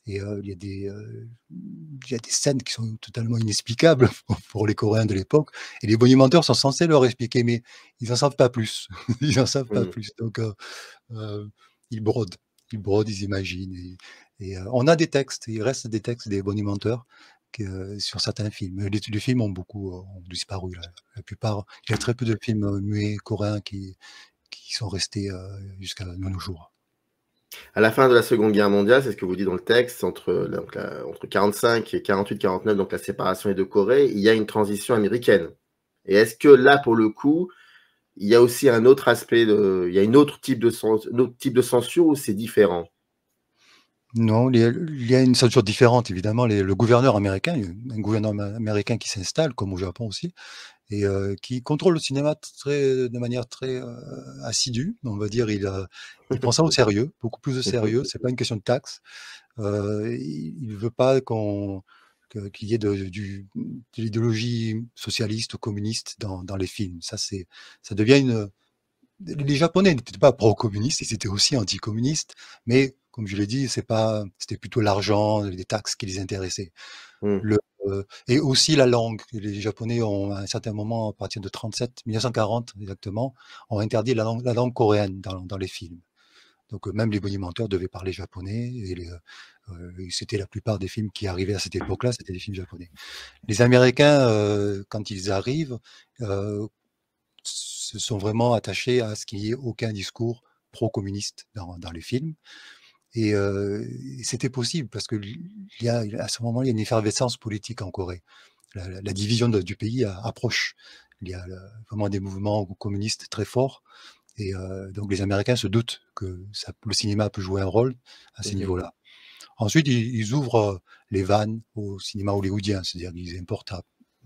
Et il y a des scènes qui sont totalement inexplicables pour les Coréens de l'époque, et les bonimenteurs sont censés leur expliquer, mais ils n'en savent pas plus. Ils n'en savent pas Mmh. plus. Donc heu, ils brodent, ils imaginent, et on a des textes, il reste des textes des bonimenteurs sur certains films. Les films ont disparu, la plupart. Il y a très peu de films, muets coréens qui sont restés, jusqu'à nos jours. À la fin de la Seconde Guerre mondiale, c'est ce que vous dites dans le texte, entre 45 et 48-49, donc la séparation des 2 Corées, il y a une transition américaine. Et est-ce que là, pour le coup, il y a aussi un autre aspect il y a un autre type de censure ou c'est différent? Non, il y a une censure différente évidemment. Le gouverneur américain, il y a un gouvernement américain qui s'installe, comme au Japon aussi, et qui contrôle le cinéma de manière très assidue. On va dire, il prend ça au sérieux, beaucoup plus au sérieux. C'est pas une question de taxe. Il veut pas qu'il y ait de l'idéologie socialiste ou communiste dans les films. Ça devient les Japonais n'étaient pas pro-communistes, ils étaient aussi anticommunistes, mais comme je l'ai dit, c'était plutôt l'argent, les taxes qui les intéressaient. Mmh. Et aussi la langue. Les Japonais ont, à un certain moment, à partir de 1940 exactement, ont interdit la langue coréenne dans les films. Donc même les bonimenteurs devaient parler japonais, et c'était la plupart des films qui arrivaient à cette époque-là, c'était des films japonais. Les Américains, quand ils arrivent, se sont vraiment attachés à ce qu'il n'y ait aucun discours pro-communiste dans les films. Et c'était possible parce que à ce moment-là, il y a une effervescence politique en Corée. La division du pays approche. Il y a vraiment des mouvements communistes très forts. Et donc les Américains se doutent que le cinéma peut jouer un rôle à ces niveaux-là. Ensuite, ils ouvrent les vannes au cinéma hollywoodien, c'est-à-dire qu'ils importent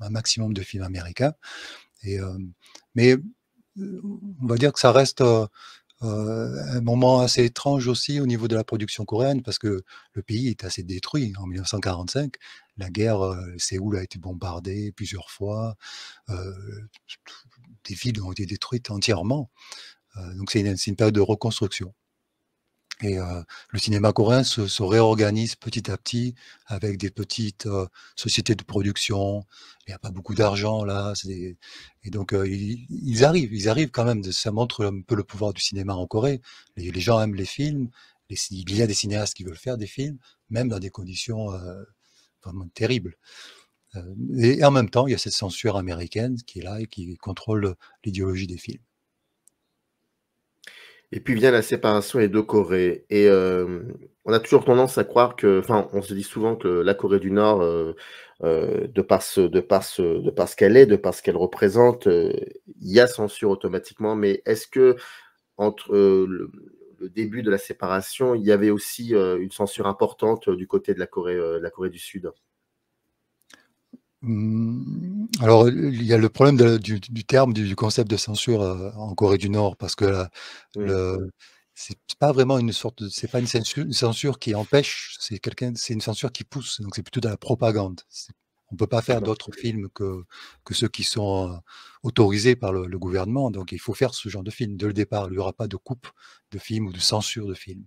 un maximum de films américains. Mais on va dire que ça reste un moment assez étrange aussi au niveau de la production coréenne, parce que le pays est assez détruit. En 1945, la guerre, Séoul a été bombardée plusieurs fois, des villes ont été détruites entièrement. Donc c'est une période de reconstruction. Et le cinéma coréen se réorganise petit à petit avec des petites sociétés de production. Il n'y a pas beaucoup d'argent là. Et donc ils arrivent quand même. Ça montre un peu le pouvoir du cinéma en Corée. Les gens aiment les films. Il y a des cinéastes qui veulent faire des films, même dans des conditions vraiment terribles. Et en même temps, il y a cette censure américaine qui est là et qui contrôle l'idéologie des films. Et puis vient la séparation des 2 Corées et on a toujours tendance à croire enfin, on se dit souvent que la Corée du Nord, de par ce qu'elle est, de par ce qu'elle représente, il y a censure automatiquement. Mais est-ce qu'entre, le début de la séparation, il y avait aussi, une censure importante, du côté de la Corée du Sud? Alors, il y a le problème du terme, du concept de censure en Corée du Nord, parce que c'est pas vraiment c'est pas une censure qui empêche, c'est une censure qui pousse, donc c'est plutôt de la propagande. On peut pas faire D'accord. d'autres films que ceux qui sont autorisés par le gouvernement, donc il faut faire ce genre de film dès le départ. Il n'y aura pas de coupe de films ou de censure de films.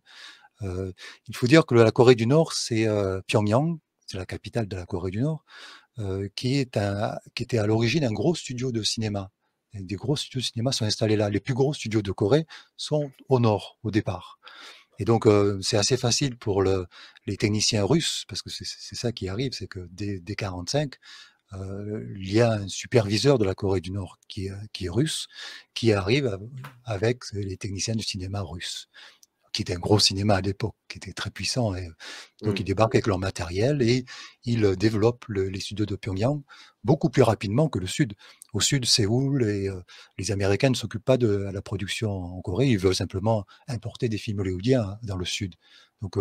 Il faut dire que la Corée du Nord, c'est Pyongyang, c'est la capitale de la Corée du Nord. Qui était à l'origine un gros studio de cinéma. Et des gros studios de cinéma sont installés là. Les plus gros studios de Corée sont au nord, au départ. Et donc, c'est assez facile pour les techniciens russes, parce que c'est ça qui arrive, c'est que dès 1945, il y a un superviseur de la Corée du Nord qui est russe, qui arrive avec les techniciens du cinéma russe, qui était un gros cinéma à l'époque, qui était très puissant. Et donc, ils débarquent avec leur matériel et ils développent les studios de Pyongyang beaucoup plus rapidement que le Sud. Au Sud, Séoul, et les Américains ne s'occupent pas de la production en Corée, ils veulent simplement importer des films hollywoodiens dans le Sud. Donc,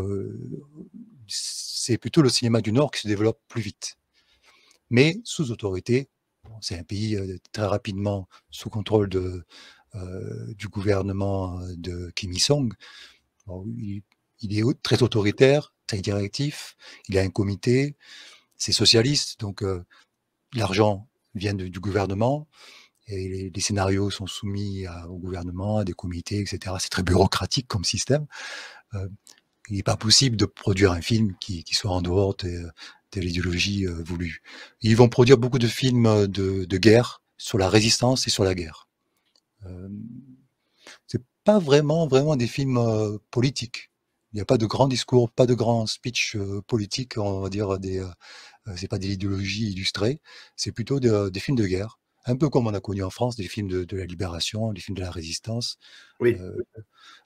c'est plutôt le cinéma du Nord qui se développe plus vite. Mais sous autorité, c'est un pays très rapidement sous contrôle du gouvernement de Kim Il-sung. Il est très autoritaire, très directif, il a un comité, c'est socialiste, donc l'argent vient du gouvernement, et les scénarios sont soumis au gouvernement, à des comités, etc. C'est très bureaucratique comme système. Il n'est pas possible de produire un film qui soit en dehors de l'idéologie voulue. Ils vont produire beaucoup de films de guerre sur la résistance et sur la guerre. C'est pas vraiment des films politiques. Il n'y a pas de grands discours, pas de grands speech politiques, on va dire, c'est pas des idéologies illustrées, c'est plutôt des films de guerre. Un peu comme on a connu en France des films de la libération, des films de la résistance, Oui.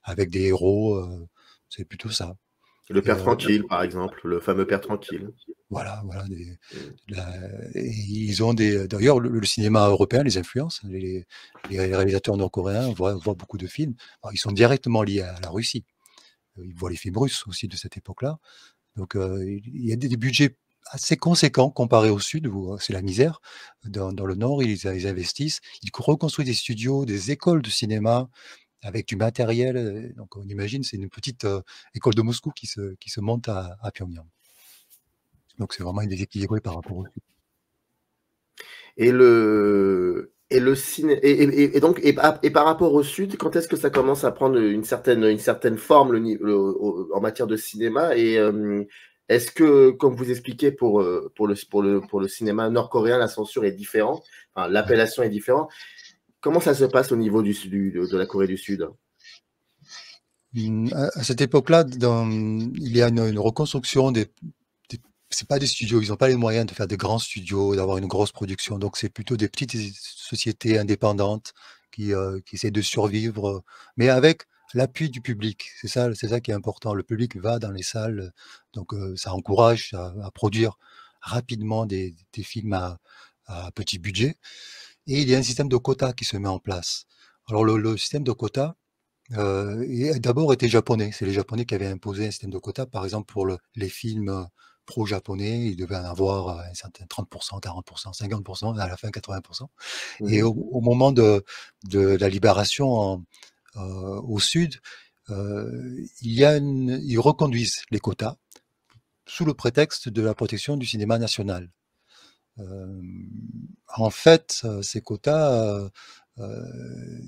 avec des héros, c'est plutôt ça. Le Père Tranquille, par exemple, le fameux Père Tranquille. Voilà. Et ils ont d'ailleurs, le cinéma européen les influence. Les réalisateurs nord-coréens voient beaucoup de films. Alors, ils sont directement liés à la Russie. Ils voient les films russes aussi de cette époque-là. Donc, il y a des budgets assez conséquents comparés au Sud, où c'est la misère. Dans le Nord, ils investissent. Ils reconstruisent des studios, des écoles de cinéma avec du matériel. Donc, on imagine, c'est une petite école de Moscou qui se monte à Pyongyang. Donc, c'est vraiment déséquilibré par rapport au Sud. Et Et le ciné et donc et par rapport au sud, quand est-ce que ça commence à prendre une certaine forme en matière de cinéma et est-ce que, comme vous expliquez pour le cinéma nord-coréen, la censure est différente, enfin Ouais. l'appellation est différente. Comment ça se passe au niveau de la Corée du Sud? À cette époque-là, il y a une reconstruction des c'est pas des studios, ils n'ont pas les moyens de faire des grands studios, d'avoir une grosse production, donc c'est plutôt des petites sociétés indépendantes qui essaient de survivre, mais avec l'appui du public. C'est ça qui est important. Le public va dans les salles, donc ça encourage à produire rapidement des films à petit budget et il y a un système de quotas qui se met en place. Alors le système de quotas, d'abord était japonais. C'est les Japonais qui avaient imposé un système de quotas. Par exemple, pour les films pro-japonais, ils devaient en avoir un certain 30%, 40%, 50%, à la fin 80%. Et Mmh. au moment de la libération au sud, ils reconduisent les quotas sous le prétexte de la protection du cinéma national. Euh, En fait, ces quotas,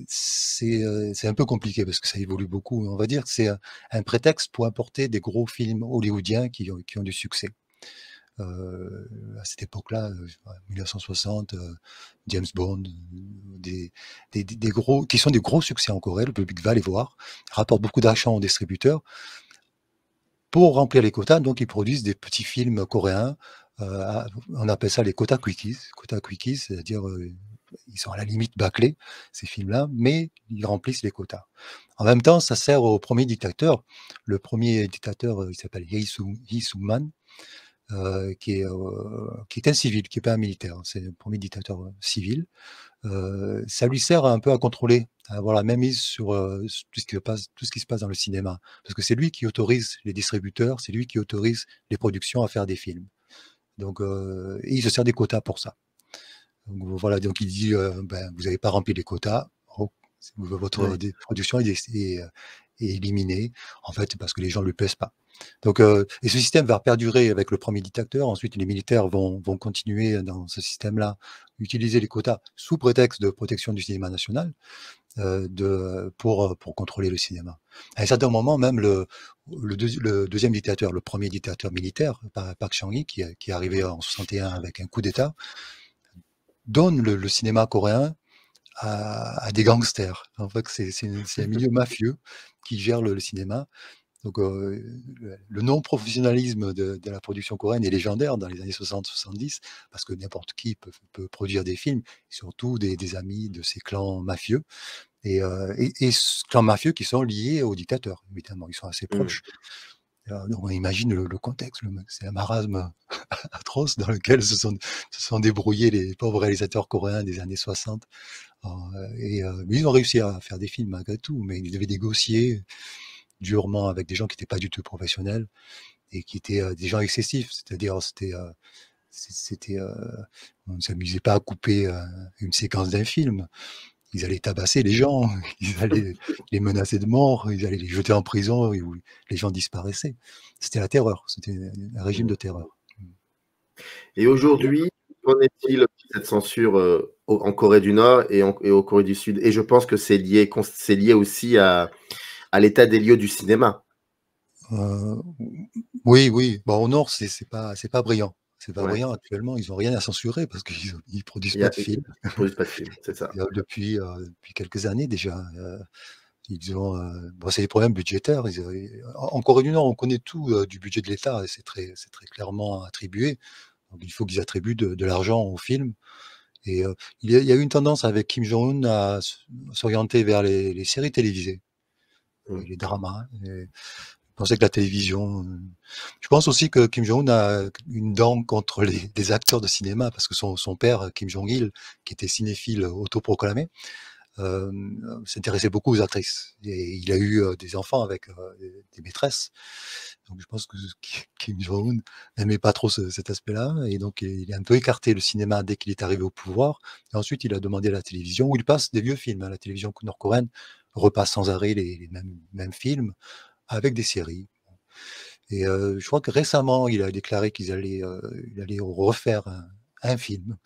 c'est un peu compliqué parce que ça évolue beaucoup. On va dire que c'est un prétexte pour importer des gros films hollywoodiens qui ont du succès. À cette époque-là, 1960, James Bond, des gros, qui sont des gros succès en Corée, le public va les voir, rapportent beaucoup d'argent aux distributeurs. Pour remplir les quotas, donc ils produisent des petits films coréens. On appelle ça les quotas quickies. Quotas quickies, c'est-à-dire ils sont à la limite bâclés, ces films-là, mais ils remplissent les quotas. En même temps, ça sert au premier dictateur. Le premier dictateur, il s'appelle Lee Soo-man, qui est un civil, qui n'est pas un militaire. C'est le premier dictateur civil. Ça lui sert un peu à contrôler, à avoir la même mise sur tout ce qui se passe dans le cinéma. Parce que c'est lui qui autorise les distributeurs, c'est lui qui autorise les productions à faire des films. Donc, et il se sert des quotas pour ça. Donc, voilà, donc il dit, ben, vous n'avez pas rempli les quotas, oh, votre Oui. production est éliminée, en fait, parce que les gens ne lui plaisent pas. Donc, et ce système va perdurer avec le premier dictateur. Ensuite, les militaires vont continuer dans ce système-là, utiliser les quotas sous prétexte de protection du cinéma national, pour contrôler le cinéma. À un certain moment, même le deuxième dictateur, le premier dictateur militaire, Park Chung-hee, qui est arrivé en 61 avec un coup d'État, donne le cinéma coréen à des gangsters. En fait, c'est un milieu mafieux qui gère le cinéma. Donc, le non-professionnalisme de la production coréenne est légendaire dans les années 60-70, parce que n'importe qui peut produire des films, surtout des amis de ces clans mafieux, et ce clans mafieux qui sont liés aux dictateurs, évidemment, ils sont assez Mmh. proches. Donc on imagine le contexte, c'est un marasme atroce dans lequel se sont débrouillés les pauvres réalisateurs coréens des années 60. Mais ils ont réussi à faire des films malgré tout, mais ils devaient négocier durement avec des gens qui n'étaient pas du tout professionnels et qui étaient des gens excessifs. C'est-à-dire, on ne s'amusait pas à couper une séquence d'un film. Ils allaient tabasser les gens, ils allaient les menacer de mort, ils allaient les jeter en prison où les gens disparaissaient. C'était la terreur, c'était un régime Mmh. de terreur. Et aujourd'hui, qu'en est-il de cette censure, en Corée du Nord et en Corée du Sud? Et je pense que c'est lié aussi à l'état des lieux du cinéma. Euh, oui, oui. Bon, au Nord, c'est pas brillant. C'est pas Ouais, brillant actuellement. Ils ont rien à censurer parce qu'ils produisent il y pas a de films ils produisent pas de films, c'est ça. depuis quelques années déjà. Ils ont, bon, c'est des problèmes budgétaires. En Corée du Nord, on connaît tout du budget de l'État et c'est très clairement attribué. Donc, il faut qu'ils attribuent de l'argent aux films. Et il y a eu une tendance avec Kim Jong-un à s'orienter vers les séries télévisées, Mmh. les dramas. Et je pensais que la télévision. Je pense aussi que Kim Jong-un a une dent contre les acteurs de cinéma, parce que son père, Kim Jong-il, qui était cinéphile autoproclamé, euh, s'intéressait beaucoup aux actrices. Et il a eu des enfants avec des maîtresses. Donc je pense que Kim Jong-un n'aimait pas trop cet aspect-là. Et donc il a un peu écarté le cinéma dès qu'il est arrivé au pouvoir. Et ensuite, il a demandé à la télévision, où il passe des vieux films. La télévision nord-coréenne repasse sans arrêt les mêmes films avec des séries. Et je crois que récemment, il a déclaré il allait refaire un film.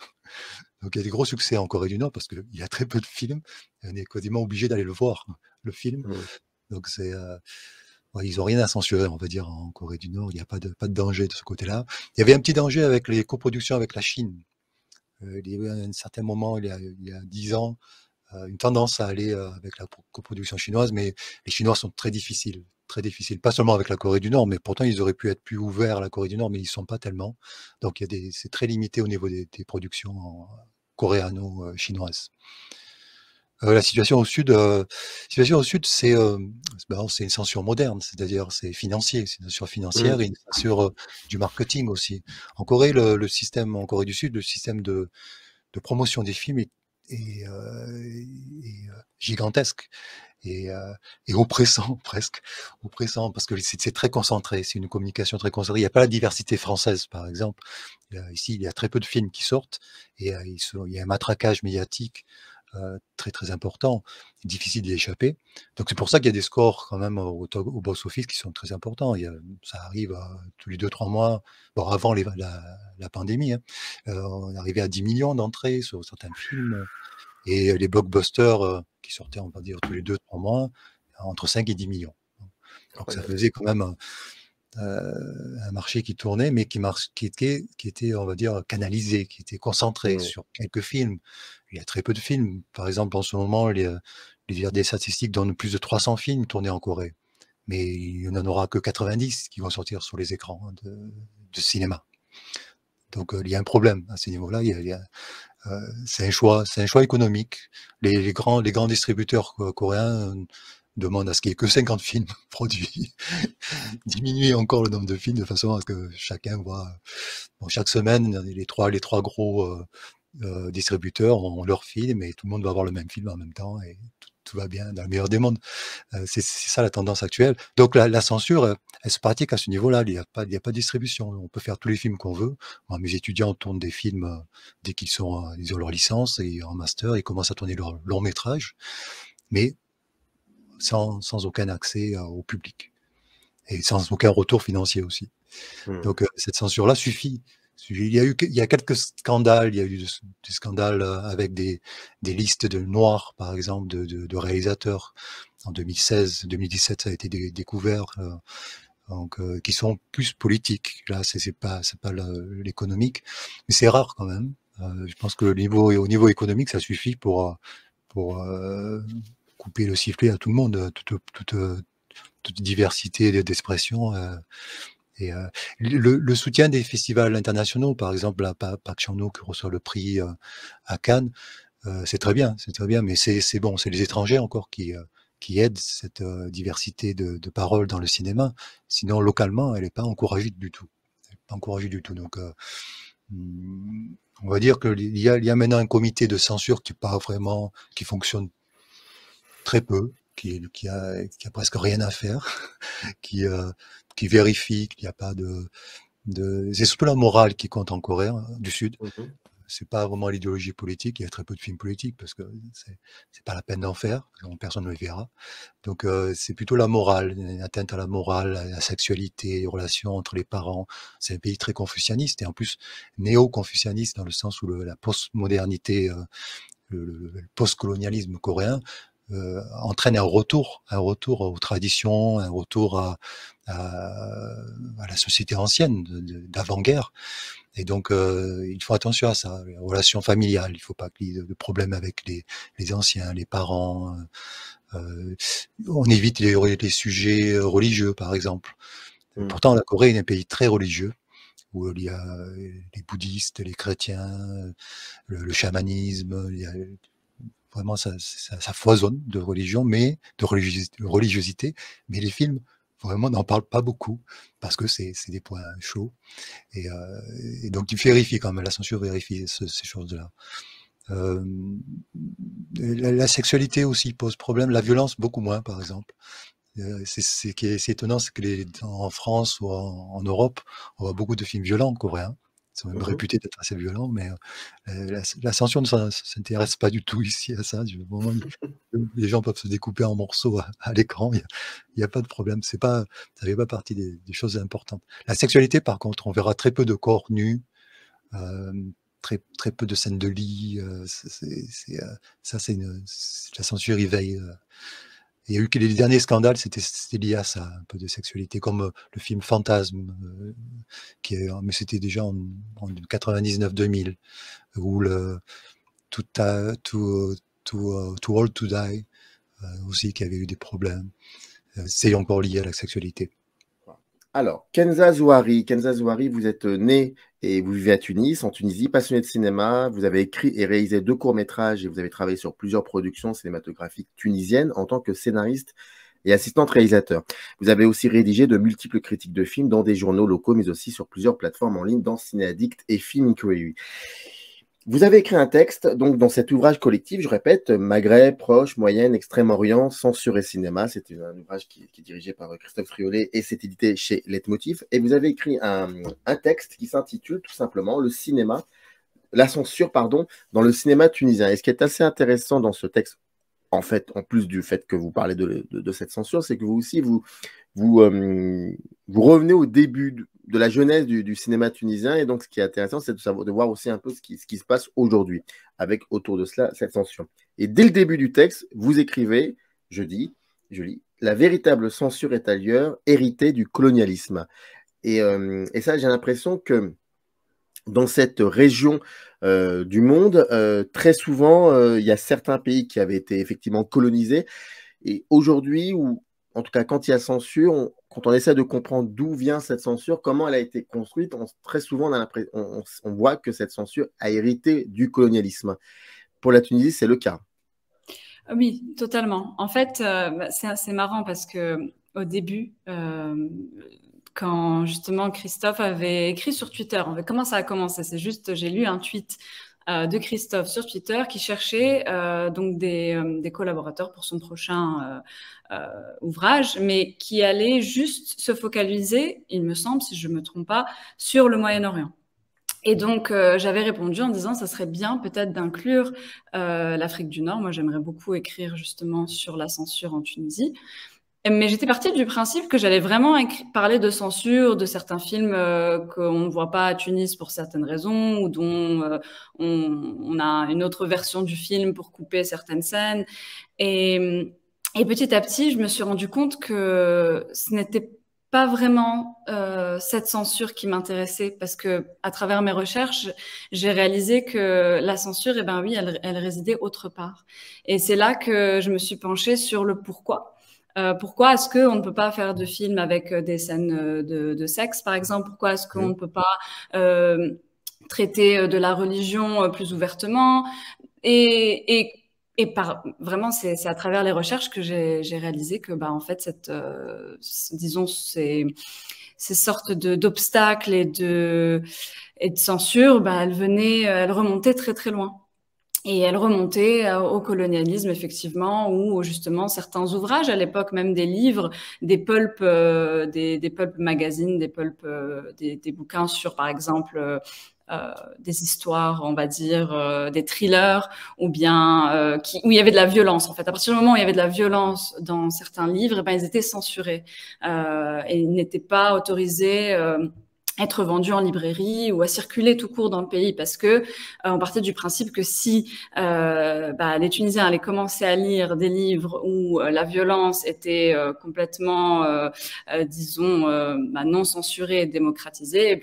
Donc il y a des gros succès en Corée du Nord parce qu'il y a très peu de films. Et on est quasiment obligé d'aller le voir, le film. Mmh. Donc ouais, ils ont rien à censurer, on va dire, en Corée du Nord. Il n'y a pas de danger de ce côté-là. Il y avait un petit danger avec les coproductions avec la Chine. Il y avait à un certain moment, il y a 10 ans, une tendance à aller avec la coproduction chinoise, mais les Chinois sont très difficiles. Très difficiles, pas seulement avec la Corée du Nord, mais pourtant ils auraient pu être plus ouverts à la Corée du Nord, mais ils ne sont pas tellement. Donc c'est très limité au niveau des productions coréano-chinoises. La situation au sud, c'est une censure moderne, c'est-à-dire c'est financier, c'est une censure financière Mmh. et une censure du marketing aussi. En Corée, le système, en Corée du Sud, le système de promotion des films est gigantesque et oppressant presque, oppressant parce que c'est très concentré, c'est une communication très concentrée. Il n'y a pas la diversité française, par exemple. Ici, il y a très peu de films qui sortent et il y a un matraquage médiatique très très important, difficile d'y échapper. Donc c'est pour ça qu'il y a des scores quand même au box-office qui sont très importants. Ça arrive tous les 2-3 mois, bon, avant la pandémie, hein, on arrivait à 10 millions d'entrées sur certains films. Et les blockbusters qui sortaient, on va dire, tous les 2-3 mois, entre 5 et 10 millions. Donc ça Incroyable. faisait quand même un marché qui tournait, mais qui était, on va dire, canalisé, qui était concentré Mmh. sur quelques films. Il y a très peu de films. Par exemple, en ce moment, des statistiques donnent plus de 300 films tournés en Corée. Mais il n'y en aura que 90 qui vont sortir sur les écrans de cinéma. Donc il y a un problème à ce niveau-là. C'est un choix économique. Les grands distributeurs coréens demandent à ce qu'il n'y ait que 50 films produits, diminuer encore le nombre de films de façon à ce que chacun voit. Bon, chaque semaine, les trois gros distributeurs ont leur film et tout le monde va voir le même film en même temps et tout va bien dans le meilleur des mondes. C'est ça la tendance actuelle. Donc la censure, elle se pratique à ce niveau-là. Il n'y a pas de distribution. On peut faire tous les films qu'on veut. Moi, mes étudiants tournent des films dès ils ont leur licence et en master, ils commencent à tourner leur long métrage, mais sans aucun accès au public et sans aucun retour financier aussi. Mmh. Donc cette censure-là suffit. Il y a quelques scandales. Il y a eu des scandales avec des listes de noirs, par exemple, de réalisateurs. En 2016, 2017, ça a été découvert, donc qui sont plus politiques. Là, c'est pas l'économique, mais c'est rare quand même. Je pense que au niveau économique, ça suffit pour couper le sifflet à tout le monde, toute diversité d'expression. Et le soutien des festivals internationaux, par exemple, Park Chan-wook qui reçoit le prix à Cannes, c'est très bien, mais c'est bon, c'est les étrangers encore qui aident cette diversité de paroles dans le cinéma. Sinon, localement, elle n'est pas encouragée du tout. Pas encouragée du tout. Donc, on va dire qu'il y a maintenant un comité de censure qui fonctionne très peu, qui a presque rien à faire, qui vérifie qu'il n'y a pas c'est surtout la morale qui compte en Corée du Sud. Mmh. C'est pas vraiment l'idéologie politique. Il y a très peu de films politiques parce que c'est pas la peine d'en faire. Personne ne les verra. Donc c'est plutôt la morale, une atteinte à la morale, à la sexualité, les relations entre les parents. C'est un pays très confucianiste et en plus néo-confucianiste dans le sens où la postmodernité, le post-colonialisme coréen entraîne un retour aux traditions, un retour à la société ancienne d'avant-guerre. Et donc, il faut attention à ça, les relations familiales. Il ne faut pas qu'il y ait de problèmes avec les anciens, les parents. On évite les sujets religieux, par exemple. Mmh. Pourtant, la Corée est un pays très religieux, où il y a les bouddhistes, les chrétiens, le chamanisme, vraiment, ça foisonne de religion, mais de religiosité, mais les films vraiment n'en parlent pas beaucoup parce que c'est des points chauds et donc il vérifie quand même, la censure vérifie ces choses-là. La sexualité aussi pose problème, la violence beaucoup moins par exemple. C'est étonnant, c'est que en France ou en Europe, on voit beaucoup de films violents coréens. Ils sont même Mmh. réputés d'être assez violents, mais la censure ne s'intéresse pas du tout ici à ça. Vraiment, les gens peuvent se découper en morceaux à l'écran, il y a pas de problème. Ça fait pas partie des choses importantes. La sexualité, par contre, on verra très peu de corps nus, très peu de scènes de lit. Ça, c'est la censure, il veille. Il y a eu que les derniers scandales, c'était lié à ça, un peu de sexualité, comme le film Fantasme, mais c'était déjà en 99-2000, où Too Old to Die, aussi, qui avait eu des problèmes. C'est encore lié à la sexualité. Alors, Kenza Zouari, vous êtes né et vous vivez à Tunis, en Tunisie, passionné de cinéma. Vous avez écrit et réalisé 2 courts-métrages et vous avez travaillé sur plusieurs productions cinématographiques tunisiennes en tant que scénariste et assistante réalisateur. Vous avez aussi rédigé de multiples critiques de films dans des journaux locaux, mais aussi sur plusieurs plateformes en ligne, dans Ciné Addict et Film Inquiry. Vous avez écrit un texte, donc dans cet ouvrage collectif, je répète, Maghreb, Proche, Moyenne, Extrême-Orient, Censure et Cinéma. C'est un ouvrage qui est dirigé par Christophe Friolet et c'est édité chez Leitmotiv. Et vous avez écrit un texte qui s'intitule tout simplement la censure, dans le cinéma tunisien. Et ce qui est assez intéressant dans ce texte, en fait, en plus du fait que vous parlez de cette censure, c'est que vous aussi, vous revenez au début de la genèse du cinéma tunisien. Et donc, ce qui est intéressant, c'est de voir aussi un peu ce qui se passe aujourd'hui, avec autour de cela cette censure. Et dès le début du texte, vous écrivez, je lis, la véritable censure est ailleurs, héritée du colonialisme. Et ça, j'ai l'impression que dans cette région du monde, très souvent, il y a certains pays qui avaient été effectivement colonisés. Et aujourd'hui, ou en tout cas quand il y a censure, quand on essaie de comprendre d'où vient cette censure, comment elle a été construite, très souvent on voit que cette censure a hérité du colonialisme. Pour la Tunisie, c'est le cas. Oui, totalement. En fait, c'est assez marrant parce que au début, quand justement Christophe avait écrit sur Twitter, comment ça a commencé? C'est juste, j'ai lu un tweet de Christophe sur Twitter qui cherchait donc des collaborateurs pour son prochain ouvrage, mais qui allait juste se focaliser, il me semble, si je ne me trompe pas, sur le Moyen-Orient. Et donc, j'avais répondu en disant ça serait bien peut-être d'inclure l'Afrique du Nord. Moi, j'aimerais beaucoup écrire justement sur la censure en Tunisie. Mais j'étais partie du principe que j'allais vraiment parler de censure, de certains films qu'on ne voit pas à Tunis pour certaines raisons, ou dont on a une autre version du film pour couper certaines scènes. Et petit à petit, je me suis rendu compte que ce n'était pas vraiment cette censure qui m'intéressait, parce que à travers mes recherches, j'ai réalisé que la censure, eh ben oui, elle résidait autre part. Et c'est là que je me suis penchée sur le pourquoi. Pourquoi est-ce qu'on ne peut pas faire de films avec des scènes de sexe, par exemple? Pourquoi est-ce qu'on ne peut pas traiter de la religion plus ouvertement? Et vraiment, c'est à travers les recherches que j'ai réalisé que, en fait, disons, ces sortes d'obstacles et de censure, elles remontaient très, très loin. Et elle remontait au colonialisme, effectivement, ou justement certains ouvrages, à l'époque même des livres, des pulp magazines, des bouquins sur, par exemple, des histoires, on va dire, des thrillers, ou bien où il y avait de la violence, en fait. À partir du moment où il y avait de la violence dans certains livres, ils étaient censurés et ils n'étaient pas autorisés être vendus en librairie ou à circuler tout court dans le pays, parce que on partait du principe que si les Tunisiens allaient commencer à lire des livres où la violence était complètement, disons, non censurée et démocratisée,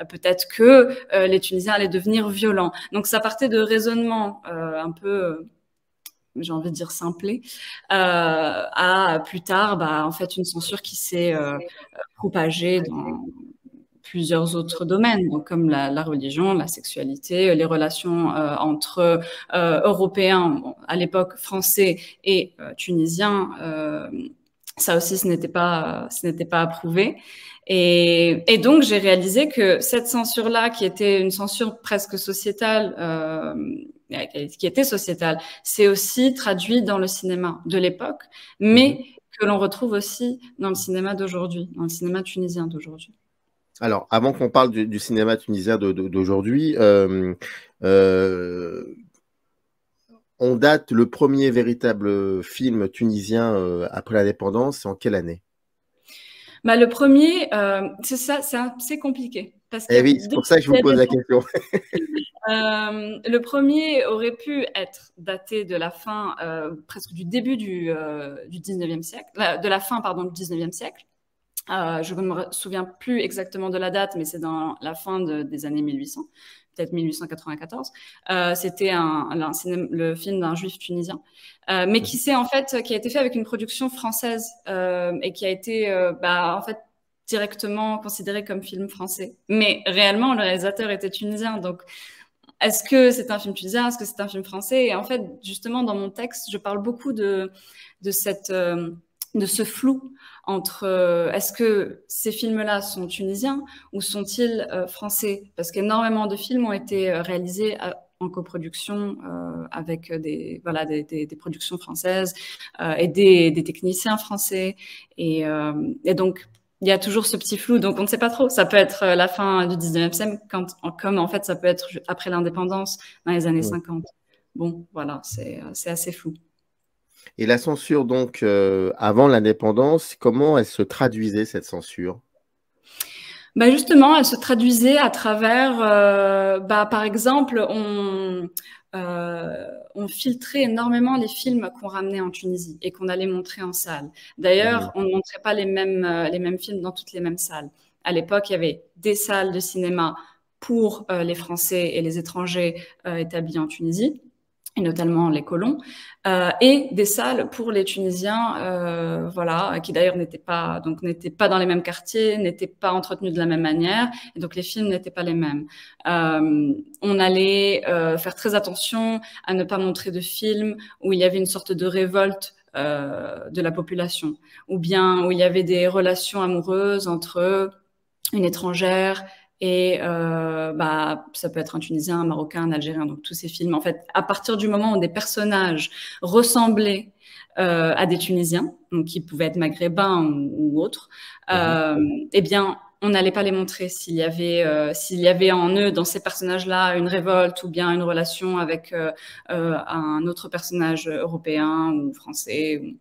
peut-être que les Tunisiens allaient devenir violents. Donc ça partait de raisonnements un peu j'ai envie de dire simplé, à plus tard, en fait, une censure qui s'est propagée dans plusieurs autres domaines, donc comme la religion, la sexualité, les relations entre Européens, à l'époque français et Tunisiens. Ça aussi, ce n'était pas approuvé. Et donc, j'ai réalisé que cette censure-là, qui était une censure presque sociétale, qui était sociétale, c'est aussi traduit dans le cinéma de l'époque, mais que l'on retrouve aussi dans le cinéma d'aujourd'hui, dans le cinéma tunisien d'aujourd'hui. Alors, avant qu'on parle du cinéma tunisien d'aujourd'hui, on date le premier véritable film tunisien après l'indépendance, c'est en quelle année? Le premier, c'est ça, c'est compliqué. Parce qu'il Eh y a oui, c'est pour ça que je il y vous a pose des la question. Le premier aurait pu être daté de la fin, presque du début du 19e siècle, de la fin, pardon, du 19e siècle. Je ne me souviens plus exactement de la date, mais c'est dans la fin des années 1800, peut-être 1894. C'était le film d'un juif tunisien, mais qui a été fait avec une production française et qui a été en fait directement considéré comme film français. Mais réellement, le réalisateur était tunisien, donc est-ce que c'est un film tunisien? Est-ce que c'est un film français? Et en fait, justement, dans mon texte, je parle beaucoup de ce flou entre est-ce que ces films-là sont tunisiens ou sont-ils français? Parce qu'énormément de films ont été réalisés en coproduction avec des productions françaises et des techniciens français. Et donc, il y a toujours ce petit flou, donc on ne sait pas trop. Ça peut être la fin du 19e siècle, comme en fait ça peut être après l'indépendance, dans les années 50. Bon, voilà, c'est assez flou. Et la censure, donc, avant l'indépendance, comment elle se traduisait, cette censure? Justement, elle se traduisait à travers, par exemple, on filtrait énormément les films qu'on ramenait en Tunisie et qu'on allait montrer en salle. D'ailleurs, on ne montrait pas les mêmes films dans toutes les mêmes salles. À l'époque, il y avait des salles de cinéma pour les Français et les étrangers établis en Tunisie, et notamment les colons, et des salles pour les Tunisiens, qui d'ailleurs n'étaient pas dans les mêmes quartiers, n'étaient pas entretenus de la même manière, et donc les films n'étaient pas les mêmes. On allait faire très attention à ne pas montrer de films où il y avait une sorte de révolte de la population, ou bien où il y avait des relations amoureuses entre une étrangère et ça peut être un Tunisien, un Marocain, un Algérien, donc tous ces films. En fait, à partir du moment où des personnages ressemblaient à des Tunisiens, donc qui pouvaient être maghrébins ou autres, eh bien, on n'allait pas les montrer s'il y avait en eux, dans ces personnages-là, une révolte ou bien une relation avec un autre personnage européen ou français.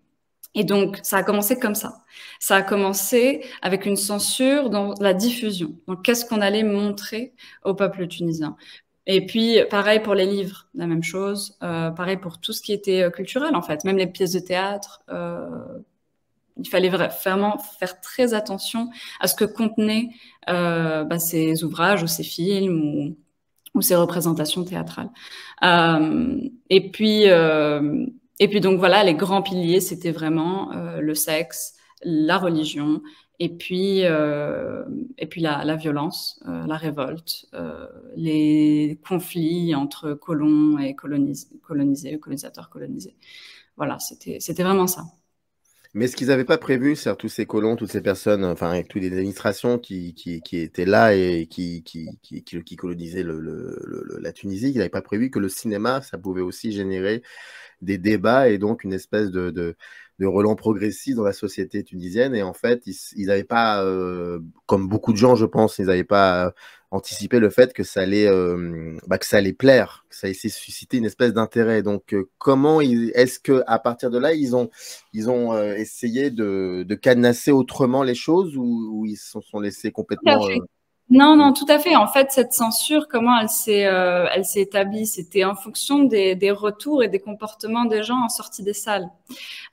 Et donc, ça a commencé comme ça. Ça a commencé avec une censure dans la diffusion. Donc, qu'est-ce qu'on allait montrer au peuple tunisien? Et puis, pareil pour les livres, la même chose. Pareil pour tout ce qui était culturel, en fait. Même les pièces de théâtre. Il fallait vraiment faire très attention à ce que contenaient ces ouvrages ou ces films ou ces représentations théâtrales. Et puis donc voilà, les grands piliers, c'était vraiment le sexe, la religion, et puis la violence, la révolte, les conflits entre colons et colonisés, colonisateurs colonisés. Voilà, c'était vraiment ça. Mais ce qu'ils n'avaient pas prévu, c'est tous ces colons, toutes ces personnes, enfin, avec toutes les administrations qui étaient là et qui colonisaient la Tunisie, ils n'avaient pas prévu que le cinéma, ça pouvait aussi générer des débats et donc une espèce de relance progressif dans la société tunisienne. Et en fait, ils n'avaient pas, comme beaucoup de gens, je pense, ils n'avaient pas anticipé le fait que ça allait plaire, que ça allait susciter une espèce d'intérêt. Donc, est-ce qu'à partir de là, ils ont essayé de cadenasser autrement les choses ou ils se sont laissés complètement... Non, tout à fait. En fait, cette censure, comment elle s'est établie? C'était en fonction des retours et des comportements des gens en sortie des salles.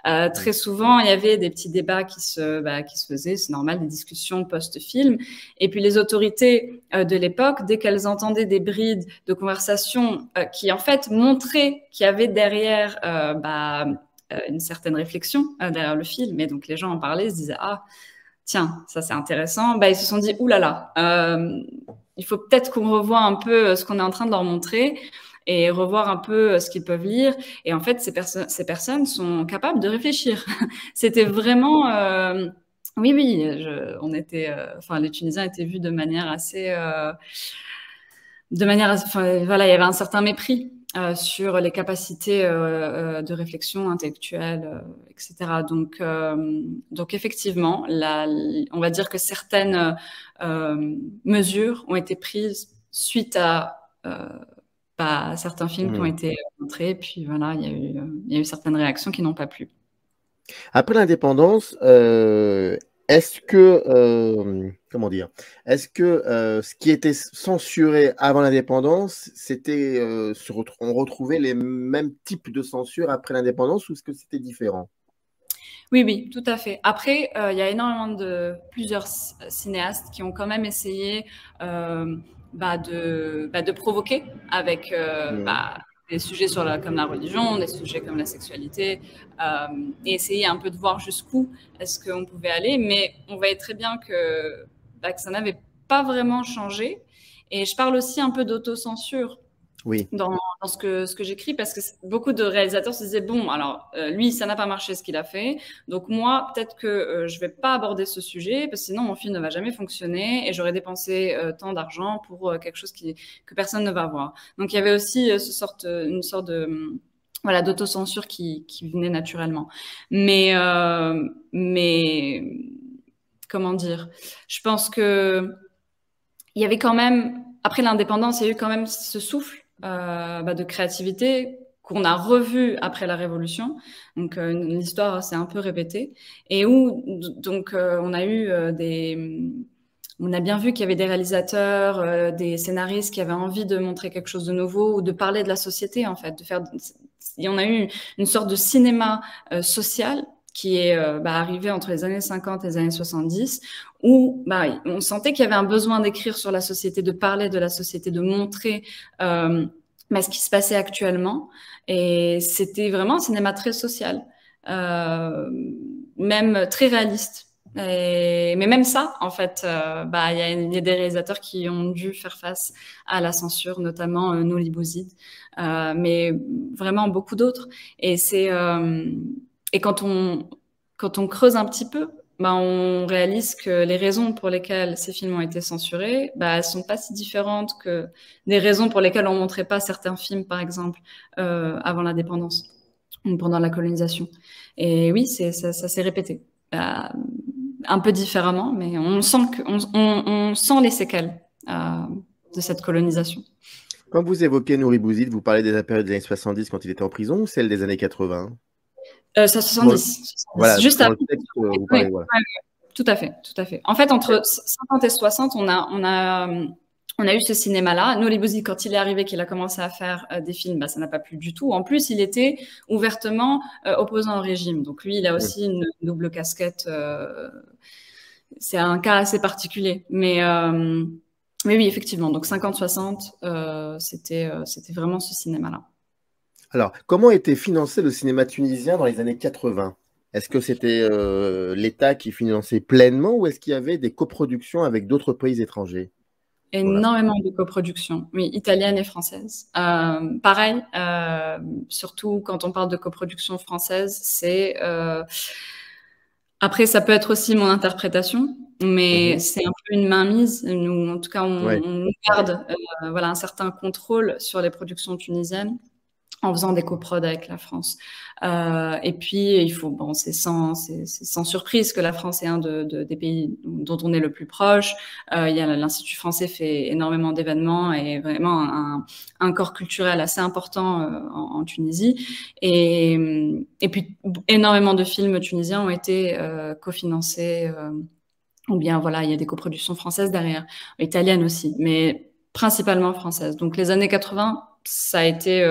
Très souvent, il y avait des petits débats qui se faisaient, c'est normal, des discussions post-film. Et puis les autorités de l'époque, dès qu'elles entendaient des brides de conversation qui en fait montraient qu'il y avait derrière une certaine réflexion derrière le film, et donc les gens en parlaient, se disaient tiens, ça c'est intéressant. Ils se sont dit, oulala, il faut peut-être qu'on revoie un peu ce qu'on est en train de leur montrer et revoir un peu ce qu'ils peuvent lire. Et en fait, ces personnes sont capables de réfléchir. C'était vraiment... oui, les Tunisiens étaient vus de manière assez... il y avait un certain mépris sur les capacités de réflexion intellectuelle, etc. Donc effectivement, on va dire que certaines mesures ont été prises suite à certains films qui ont été montrés. Et puis voilà, il y a eu certaines réactions qui n'ont pas plu. Après l'indépendance, Est-ce que, comment dire, est-ce que ce qui était censuré avant l'indépendance, c'était, on retrouvait les mêmes types de censure après l'indépendance ou est-ce que c'était différent? Oui, oui, tout à fait. Après, il y a énormément plusieurs cinéastes qui ont quand même essayé de provoquer avec des sujets comme la religion, des sujets comme la sexualité, et essayer un peu de voir jusqu'où est-ce qu'on pouvait aller. Mais on voyait très bien que ça n'avait pas vraiment changé. Et je parle aussi un peu d'autocensure Oui. dans ce que j'écris, parce que beaucoup de réalisateurs se disaient, bon, alors lui, ça n'a pas marché ce qu'il a fait, donc moi, peut-être que je vais pas aborder ce sujet, parce que sinon mon film ne va jamais fonctionner et j'aurais dépensé tant d'argent pour quelque chose que personne ne va voir. Donc il y avait aussi une sorte de voilà, d'autocensure qui venait naturellement. Mais comment dire, je pense que il y avait quand même, après l'indépendance, il y a eu quand même ce souffle de créativité qu'on a revu après la Révolution. Donc l'histoire s'est un peu répétée et où donc on a eu on a bien vu qu'il y avait des réalisateurs, des scénaristes qui avaient envie de montrer quelque chose de nouveau ou de parler de la société en fait, et on a eu une sorte de cinéma social qui est arrivé entre les années 50 et les années 70, où on sentait qu'il y avait un besoin d'écrire sur la société, de parler de la société, de montrer ce qui se passait actuellement. Et c'était vraiment un cinéma très social, même très réaliste. Mais même ça, en fait, il y a des réalisateurs qui ont dû faire face à la censure, notamment Nuri Bouzid, mais vraiment beaucoup d'autres. Et et quand on creuse un petit peu, on réalise que les raisons pour lesquelles ces films ont été censurés, elles sont pas si différentes que des raisons pour lesquelles on montrait pas certains films, par exemple, avant l'indépendance ou pendant la colonisation. Et oui, ça s'est répété. Un peu différemment, mais on sent les séquelles de cette colonisation. Quand vous évoquez Nuri Bouzid, vous parlez de la période des années 70 quand il était en prison ou celle des années 80? Ça, 70. Voilà, Juste dans après. le texte, vous parlez, voilà. Tout à fait, tout à fait. En fait, entre 50 et 60, on a eu ce cinéma-là. Nuri Bouzid, quand il est arrivé, qu'il a commencé à faire des films, ça n'a pas plu du tout. En plus, il était ouvertement opposant au régime. Donc lui, il a aussi une double casquette. C'est un cas assez particulier. Mais oui, effectivement. Donc 50-60, c'était vraiment ce cinéma-là. Alors, comment était financé le cinéma tunisien dans les années 80? Est-ce que c'était l'État qui finançait pleinement ou est-ce qu'il y avait des coproductions avec d'autres pays étrangers? Énormément de coproductions, oui, italiennes et françaises. Pareil, surtout quand on parle de coproduction française, c'est... Après, ça peut être aussi mon interprétation, mais c'est un peu une mainmise. Nous, en tout cas, on garde un certain contrôle sur les productions tunisiennes en faisant des coprods avec la France. Et puis, c'est sans surprise que la France est un des pays dont on est le plus proche. L'Institut français fait énormément d'événements et vraiment un corps culturel assez important en Tunisie. Et puis, énormément de films tunisiens ont été cofinancés. Ou bien, il y a des coproductions françaises derrière, italiennes aussi, mais principalement françaises. Donc, les années 80, ça a été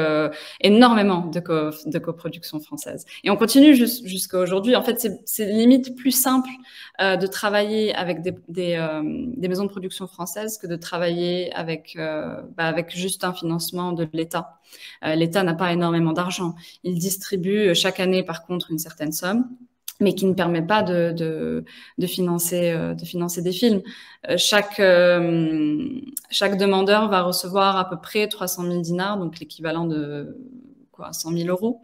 énormément de coproduction française. Et on continue jusqu'à aujourd'hui. En fait, c'est limite plus simple de travailler avec des maisons de production françaises que de travailler avec juste un financement de l'État. L'État n'a pas énormément d'argent. Il distribue chaque année, par contre, une certaine somme, mais qui ne permet pas de financer des films. Chaque demandeur va recevoir à peu près 300 000 dinars, donc l'équivalent de 100 000 euros,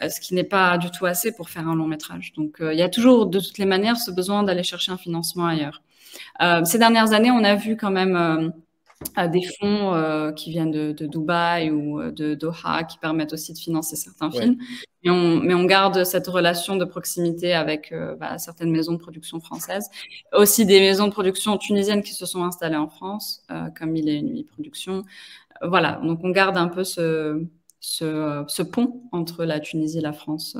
ce qui n'est pas du tout assez pour faire un long métrage. Donc il y a toujours, de toutes les manières, ce besoin d'aller chercher un financement ailleurs. Ces dernières années, on a vu quand même des fonds qui viennent de Dubaï ou de Doha qui permettent aussi de financer certains films. Mais on garde cette relation de proximité avec certaines maisons de production françaises. Aussi des maisons de production tunisiennes qui se sont installées en France, comme Il est une nuit production. Voilà, donc on garde un peu ce pont entre la Tunisie et la France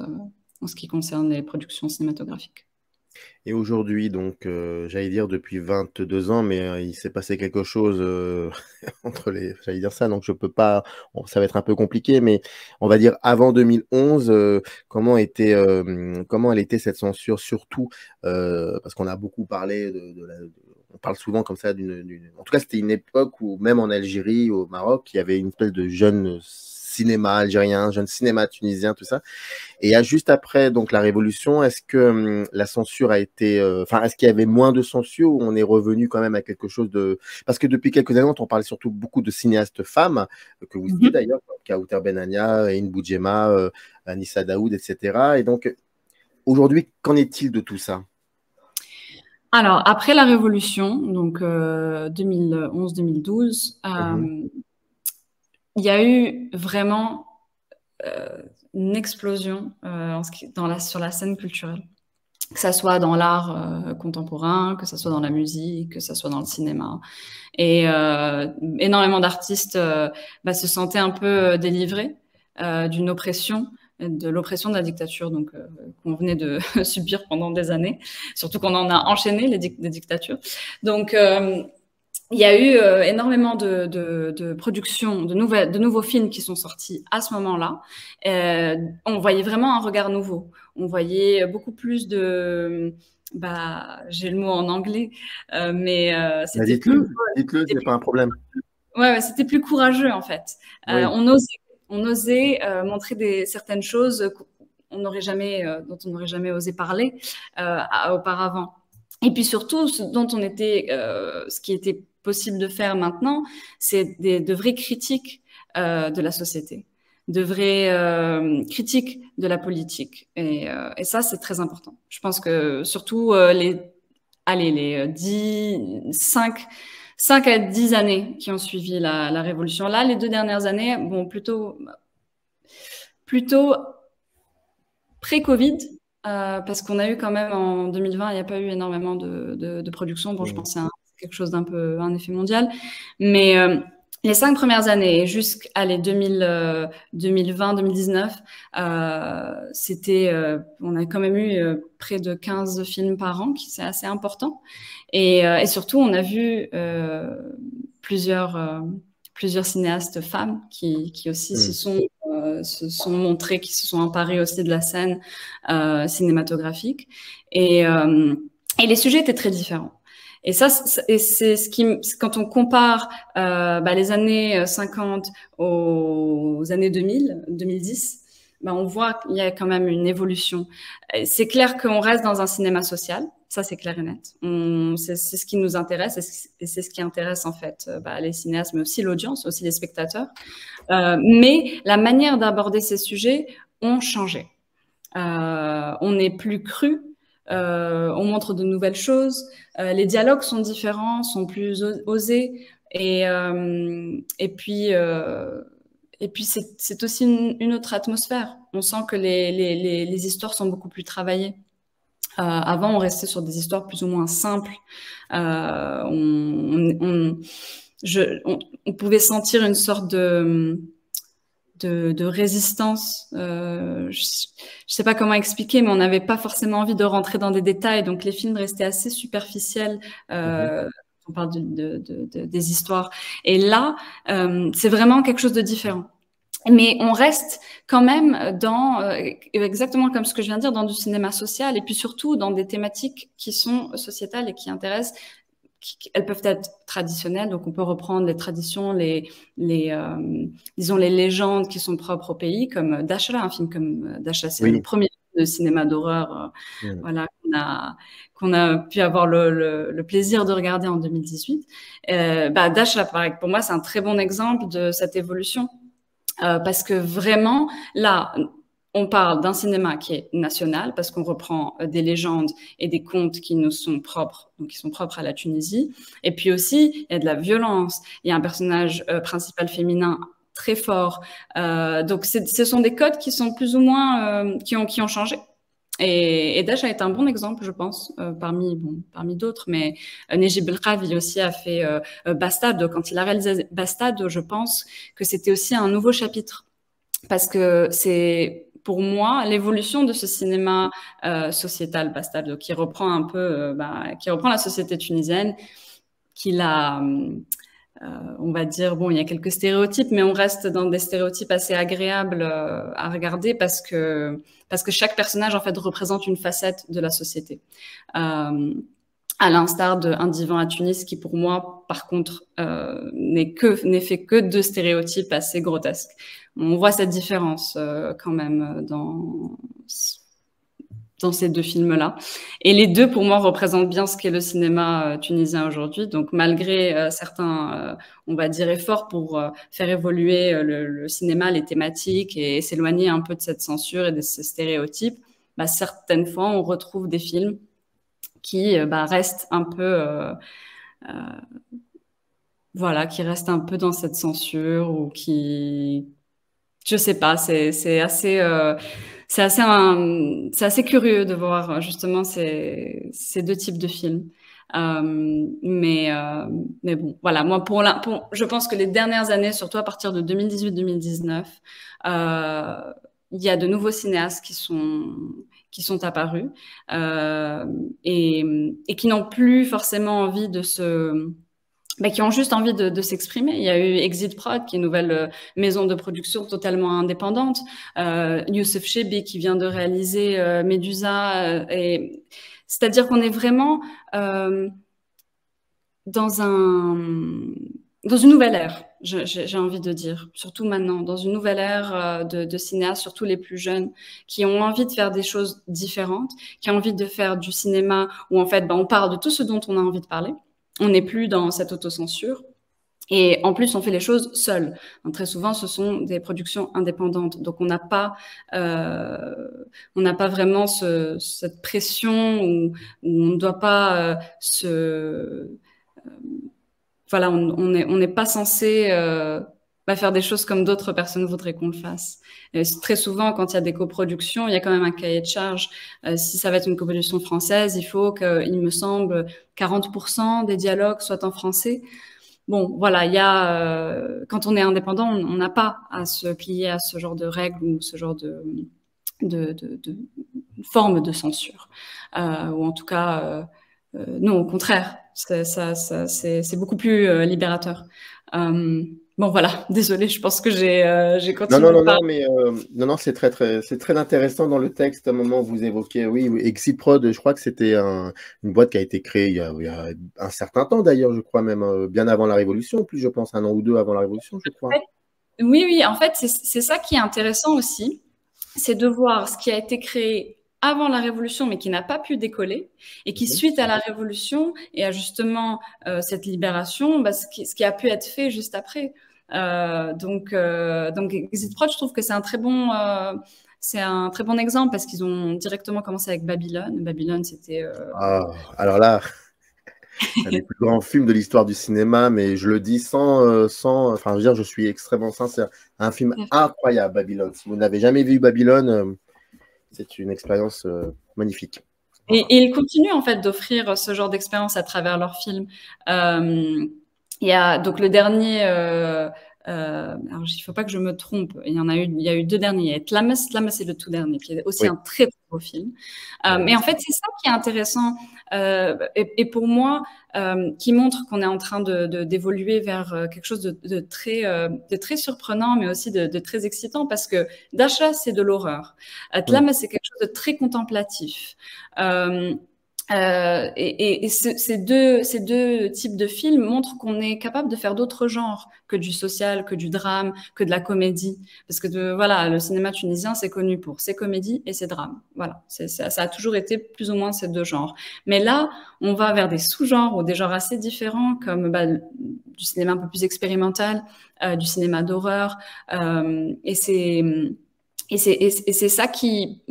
en ce qui concerne les productions cinématographiques. Et aujourd'hui, donc, j'allais dire depuis 22 ans, mais il s'est passé quelque chose entre les, j'allais dire ça, donc je peux pas, ça va être un peu compliqué, mais on va dire avant 2011, comment elle était cette censure, surtout parce qu'on a beaucoup parlé on parle souvent comme ça en tout cas, c'était une époque où même en Algérie, au Maroc, il y avait une espèce de jeune cinéma algérien, jeune cinéma tunisien, tout ça. Et juste après donc la Révolution, est-ce que la censure a été, enfin, est-ce qu'il y avait moins de censure ou on est revenu quand même à quelque chose de, parce que depuis quelques années, on parle surtout beaucoup de cinéastes femmes que vous citez d'ailleurs, comme Kauter Benania, Aïn Boudjema, Anissa Daoud, etc. Et donc aujourd'hui, qu'en est-il de tout ça? Alors, après la Révolution, donc 2011-2012, il y a eu vraiment une explosion sur la scène culturelle. Que ça soit dans l'art contemporain, que ça soit dans la musique, que ça soit dans le cinéma. Et énormément d'artistes se sentaient un peu délivrés d'une oppression, de l'oppression de la dictature donc qu'on venait de subir pendant des années, surtout qu'on en a enchaîné des dictatures. Donc il y a eu énormément de productions, de nouveaux films qui sont sortis à ce moment-là. On voyait vraiment un regard nouveau. On voyait beaucoup plus de... j'ai le mot en anglais, mais c'était dites-le, c'est pas un problème. Ouais, c'était plus courageux en fait. Oui. On osait montrer certaines choses dont on n'aurait jamais osé parler auparavant. Et puis surtout, ce qui était possible de faire maintenant, c'est de vraies critiques de la société, de vraies critiques de la politique. Et ça, c'est très important. Je pense que surtout les 5 à 10 années qui ont suivi la Révolution. Là, les 2 dernières années, bon, plutôt pré-Covid, parce qu'on a eu quand même en 2020, il n'y a pas eu énormément de production. Bon, je pense que c'est quelque chose un effet mondial. Mais les 5 premières années, jusqu'à les 2020-2019, on a quand même eu près de 15 films par an, c'est assez important. Et surtout, on a vu plusieurs cinéastes femmes qui aussi se sont montrées, qui se sont emparées aussi de la scène cinématographique. Et les sujets étaient très différents. Et ça, c'est quand on compare les années 50 aux années 2010, on voit qu'il y a quand même une évolution. C'est clair qu'on reste dans un cinéma social, ça c'est clair et net. C'est ce qui nous intéresse et c'est ce qui intéresse en fait les cinéastes, mais aussi l'audience, aussi les spectateurs. Mais la manière d'aborder ces sujets ont changé. On n'est plus cru. On montre de nouvelles choses. Les dialogues sont différents, sont plus osés. Et puis c'est aussi une autre atmosphère. On sent que les histoires sont beaucoup plus travaillées. Avant, on restait sur des histoires plus ou moins simples. On pouvait sentir une sorte de résistance. Je sais pas comment expliquer, mais on n'avait pas forcément envie de rentrer dans des détails. Donc, les films restaient assez superficiels. On parle des histoires. Et là, c'est vraiment quelque chose de différent. Mais on reste quand même exactement comme ce que je viens de dire, dans du cinéma social et puis surtout dans des thématiques qui sont sociétales et qui intéressent. Elles peuvent être traditionnelles, donc on peut reprendre les traditions, disons les légendes qui sont propres au pays, comme Dashra, un film comme Dashra, c'est le premier film de cinéma d'horreur, voilà, qu'on a pu avoir le plaisir de regarder en 2018. Dashra, pareil, pour moi, c'est un très bon exemple de cette évolution, parce que vraiment, là, on parle d'un cinéma qui est national parce qu'on reprend des légendes et des contes qui nous sont propres, donc qui sont propres à la Tunisie. Et puis aussi, il y a de la violence, il y a un personnage principal féminin très fort. Donc, ce sont des codes qui sont plus ou moins qui ont changé. Et Dasha est un bon exemple, je pense, parmi d'autres. Mais Néjib Belkhavi aussi a fait Bastado. Quand il a réalisé Bastado, je pense que c'était aussi un nouveau chapitre parce que pour moi, l'évolution de ce cinéma sociétal bastardo, qui reprend un peu, qui reprend la société tunisienne, qui l'a, on va dire, bon, il y a quelques stéréotypes, mais on reste dans des stéréotypes assez agréables à regarder parce que chaque personnage, en fait, représente une facette de la société. À l'instar de Un divan à Tunis, qui pour moi, par contre, n'est fait que de stéréotypes assez grotesques. On voit cette différence quand même dans ces deux films-là. Et les deux, pour moi, représentent bien ce qu'est le cinéma tunisien aujourd'hui. Donc, malgré certains, on va dire, efforts pour faire évoluer le cinéma, les thématiques et s'éloigner un peu de cette censure et de ces stéréotypes, certaines fois, on retrouve des films qui restent un peu, qui restent un peu dans cette censure ou qui, je sais pas, c'est assez curieux de voir justement ces deux types de films. Mais bon, voilà, moi je pense que les dernières années, surtout à partir de 2018-2019, il y a de nouveaux cinéastes qui sont apparus et qui n'ont plus forcément envie de qui ont juste envie de s'exprimer. Il y a eu Exit Prod, qui est une nouvelle maison de production totalement indépendante. Youssef Chebbi, qui vient de réaliser Médusa. C'est-à-dire qu'on est vraiment dans une nouvelle ère, j'ai envie de dire, surtout maintenant, dans une nouvelle ère de cinéastes, surtout les plus jeunes, qui ont envie de faire des choses différentes, qui ont envie de faire du cinéma où en fait on parle de tout ce dont on a envie de parler. On n'est plus dans cette autocensure. Et en plus, on fait les choses seuls. Donc, très souvent, ce sont des productions indépendantes. Donc, on n'a pas vraiment cette pression où on ne doit pas on n'est pas censé faire des choses comme d'autres personnes voudraient qu'on le fasse. Et très souvent, quand il y a des coproductions, il y a quand même un cahier de charge. Si ça va être une coproduction française, il faut il me semble, 40% des dialogues soient en français. Bon, voilà, quand on est indépendant, on n'a pas à se plier à ce genre de règles ou ce genre de forme de censure. Ou en tout cas, non, au contraire, c'est beaucoup plus libérateur. Bon, voilà, désolée, je pense que j'ai continué. Non, c'est très intéressant dans le texte. À un moment, vous évoquez, oui, Exit Prod, je crois que c'était une boîte qui a été créée il y a un certain temps, d'ailleurs, je crois même bien avant la Révolution, plus je pense 1 an ou 2 avant la Révolution, je crois. Oui, en fait, c'est ça qui est intéressant aussi, c'est de voir ce qui a été créé avant la Révolution, mais qui n'a pas pu décoller, et qui, suite à la Révolution et à justement cette libération, ce qui a pu être fait juste après. Donc Exit Prod, je trouve que c'est un très bon exemple parce qu'ils ont directement commencé avec Babylone. Babylone, c'était. Alors là, un des plus grands films de l'histoire du cinéma, mais je le dis enfin, je veux dire, je suis extrêmement sincère. Un film incroyable, Babylone. Si vous n'avez jamais vu Babylone, c'est une expérience magnifique. Et ils continuent en fait d'offrir ce genre d'expérience à travers leurs films. Il y a donc le dernier. Alors, il ne faut pas que je me trompe. Il y a eu 2 derniers. Il y a Tlames est le tout dernier, qui est aussi un très, très beau film. Mais en fait, c'est ça qui est intéressant. Et pour moi, qui montre qu'on est en train d'évoluer vers quelque chose de très surprenant, mais aussi de très excitant, parce que Dasha, c'est de l'horreur. Tlames, c'est quelque chose de très contemplatif. Et ces deux types de films montrent qu'on est capable de faire d'autres genres que du social, que du drame, que de la comédie. Parce que le cinéma tunisien, c'est connu pour ses comédies et ses drames. Voilà, ça a toujours été plus ou moins ces 2 genres. Mais là, on va vers des sous-genres ou des genres assez différents, comme du cinéma un peu plus expérimental, du cinéma d'horreur. Et c'est ça qui,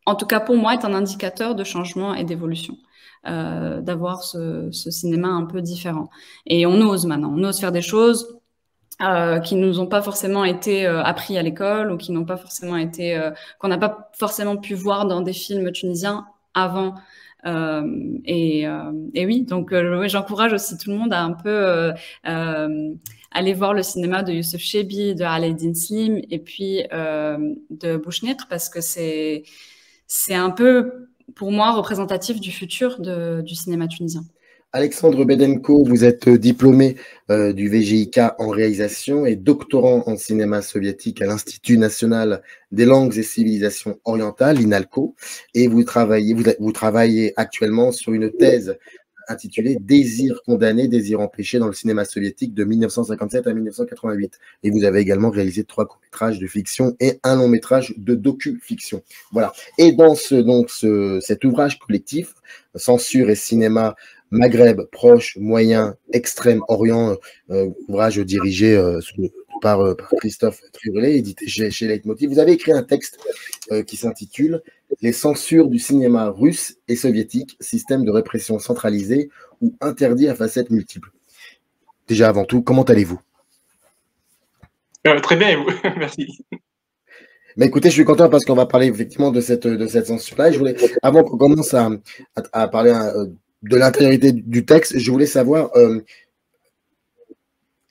en tout cas pour moi, est un indicateur de changement et d'évolution, d'avoir ce cinéma un peu différent. Et on ose faire des choses qui nous ont pas forcément été appris à l'école ou qui n'ont pas forcément été, qu'on n'a pas forcément pu voir dans des films tunisiens avant. Et oui, donc j'encourage aussi tout le monde à un peu aller voir le cinéma de Youssef Chebbi, de Alaeddin Slim et puis de Bouchnir parce que c'est un peu, pour moi, représentatif du futur du cinéma tunisien. Alexandre Bedenko, vous êtes diplômé du VGIK en réalisation et doctorant en cinéma soviétique à l'Institut national des langues et civilisations orientales, l'INALCO, et vous travaillez actuellement sur une thèse intitulée Désir condamné, désir empêché dans le cinéma soviétique de 1957 à 1988. Et vous avez également réalisé 3 courts-métrages de fiction et un long-métrage de docu-fiction. Voilà. Et dans cet ouvrage collectif, Censure et cinéma Maghreb, Proche, Moyen, Extrême, Orient, ouvrage dirigé par Christophe Triolet, édité chez Leitmotiv. Vous avez écrit un texte qui s'intitule « Les censures du cinéma russe et soviétique, système de répression centralisé ou interdit à facettes multiples ». Déjà, avant tout, comment allez-vous? Très bien, et vous? Merci. Mais écoutez, je suis content parce qu'on va parler effectivement de cette censure-là. Je voulais, avant qu'on commence à parler de l'intériorité du texte, je voulais savoir,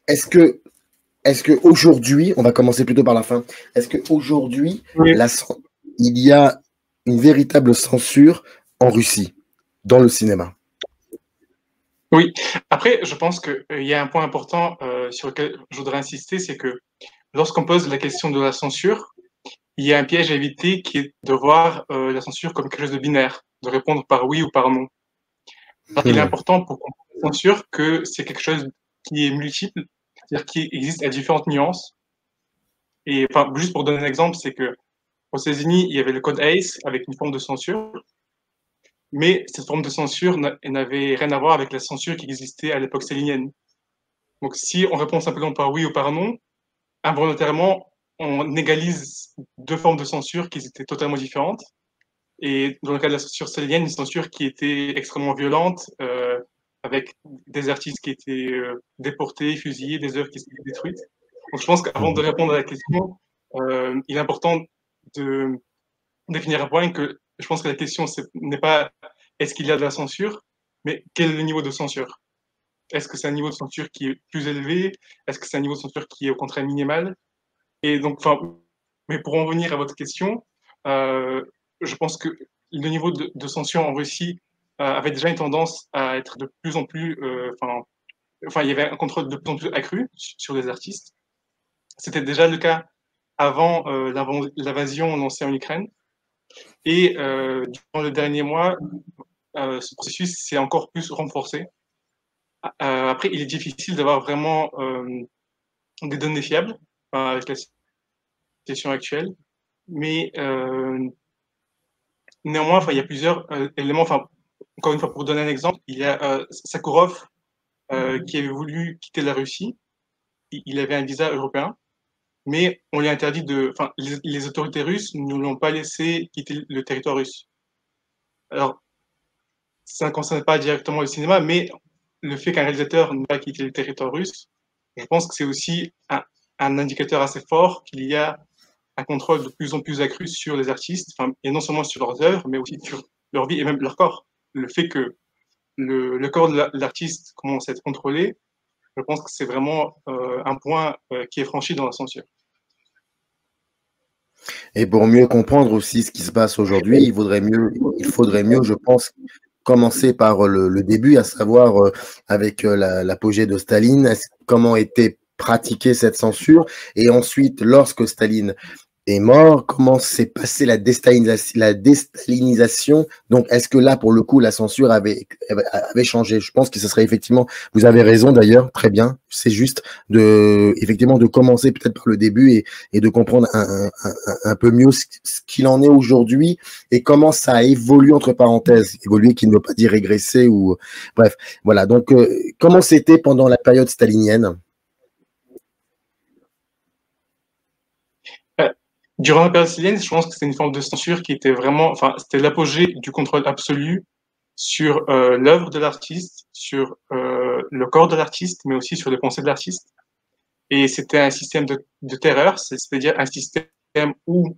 est-ce que aujourd'hui, on va commencer plutôt par la fin, est-ce qu'aujourd'hui, Oui. il y a une véritable censure en Russie, dans le cinéma? Oui. Après, je pense qu'il y a un point important sur lequel je voudrais insister, c'est que lorsqu'on pose la question de la censure, il y a un piège à éviter qui est de voir la censure comme quelque chose de binaire, de répondre par oui ou par non. Parce qu'il est important pour comprendre la censure que c'est quelque chose qui est multiple, c'est-à-dire qui existe à différentes nuances. Et enfin, juste pour donner un exemple, c'est que aux États-Unis, il y avait le code ACE avec une forme de censure, mais cette forme de censure n'avait rien à voir avec la censure qui existait à l'époque stalinienne. Donc, si on répond simplement par oui ou par non, involontairement, on égalise 2 formes de censure qui étaient totalement différentes. Et dans le cas de la censure stalinienne, une censure qui était extrêmement violente, avec des artistes qui étaient déportés, fusillés, des œuvres qui étaient détruites. Donc, je pense qu'avant de répondre à la question, il est important de définir un point que je pense que la question n'est pas est-ce qu'il y a de la censure, mais quel est le niveau de censure? Est-ce que c'est un niveau de censure qui est plus élevé? Est-ce que c'est un niveau de censure qui est au contraire minimal? Et donc, enfin, mais pour en venir à votre question, je pense que le niveau de censure en Russie avait déjà une tendance à être de plus en plus, enfin, il y avait un contrôle de plus en plus accru sur les artistes. C'était déjà le cas avant l'invasion lancée en Ukraine. Et durant le dernier mois, ce processus s'est encore plus renforcé. Après, il est difficile d'avoir vraiment des données fiables avec la situation actuelle, mais néanmoins, il y a plusieurs éléments. Encore une fois, pour donner un exemple, il y a Sakharov qui avait voulu quitter la Russie. Il avait un visa européen, mais on lui a interdit les autorités russes ne l'ont pas laissé quitter le territoire russe. Alors, ça ne concerne pas directement le cinéma, mais le fait qu'un réalisateur n'ait pas quitté le territoire russe, je pense que c'est aussi un indicateur assez fort qu'il y a un contrôle de plus en plus accru sur les artistes, et non seulement sur leurs œuvres, mais aussi sur leur vie et même leur corps. Le fait que le corps de l'artiste commence à être contrôlé, je pense que c'est vraiment un point qui est franchi dans la censure. Et pour mieux comprendre aussi ce qui se passe aujourd'hui, il faudrait mieux, je pense, commencer par le début, à savoir avec l'apogée de Staline, comment était pratiquée cette censure, et ensuite, lorsque Staline est mort, comment s'est passée la déstalinisation. Donc, est-ce que là, pour le coup, la censure avait changé? Je pense que ce serait effectivement, vous avez raison d'ailleurs, très bien, c'est juste effectivement de commencer peut-être par le début et de comprendre un peu mieux ce qu'il en est aujourd'hui et comment ça a évolué, entre parenthèses, évolué qui ne veut pas dire régresser ou, bref, voilà. Donc, comment c'était pendant la période stalinienne? Durant la période stalinienne, je pense que c'était une forme de censure qui était vraiment, c'était l'apogée du contrôle absolu sur l'œuvre de l'artiste, sur le corps de l'artiste, mais aussi sur les pensées de l'artiste. Et c'était un système de terreur, c'est-à-dire un système où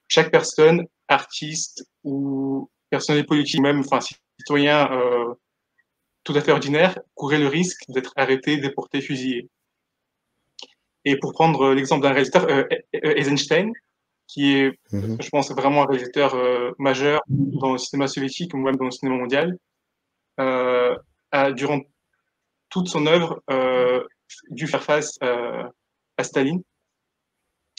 chaque personne, artiste ou personnalité politique, même citoyen tout à fait ordinaire, courait le risque d'être arrêté, déporté, fusillé. Et pour prendre l'exemple d'un réalisateur, Eisenstein, qui est, je pense, vraiment un réalisateur majeur dans le cinéma soviétique ou même dans le cinéma mondial, a, durant toute son œuvre, dû faire face à Staline.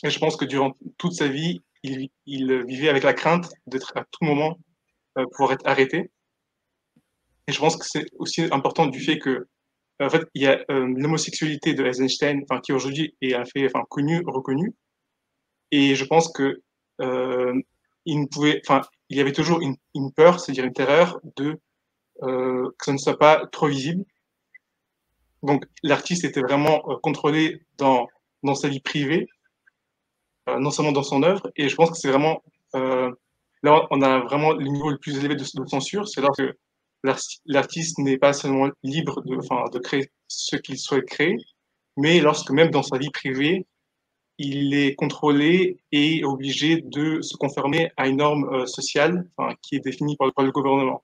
Et je pense que durant toute sa vie, il vivait avec la crainte d'être à tout moment pouvoir être arrêté. Et je pense que c'est aussi important du fait que, en fait, il y a l'homosexualité de Eisenstein, qui aujourd'hui est un fait connu, reconnu. Et je pense que il y avait toujours une peur, c'est-à-dire une terreur de que ça ne soit pas trop visible. Donc l'artiste était vraiment contrôlé dans sa vie privée, non seulement dans son œuvre. Et je pense que c'est vraiment là on a vraiment le niveau le plus élevé de censure, c'est lorsque l'artiste n'est pas seulement libre de créer ce qu'il souhaite créer, mais lorsque même dans sa vie privée, il est contrôlé et obligé de se conformer à une norme sociale qui est définie par le gouvernement.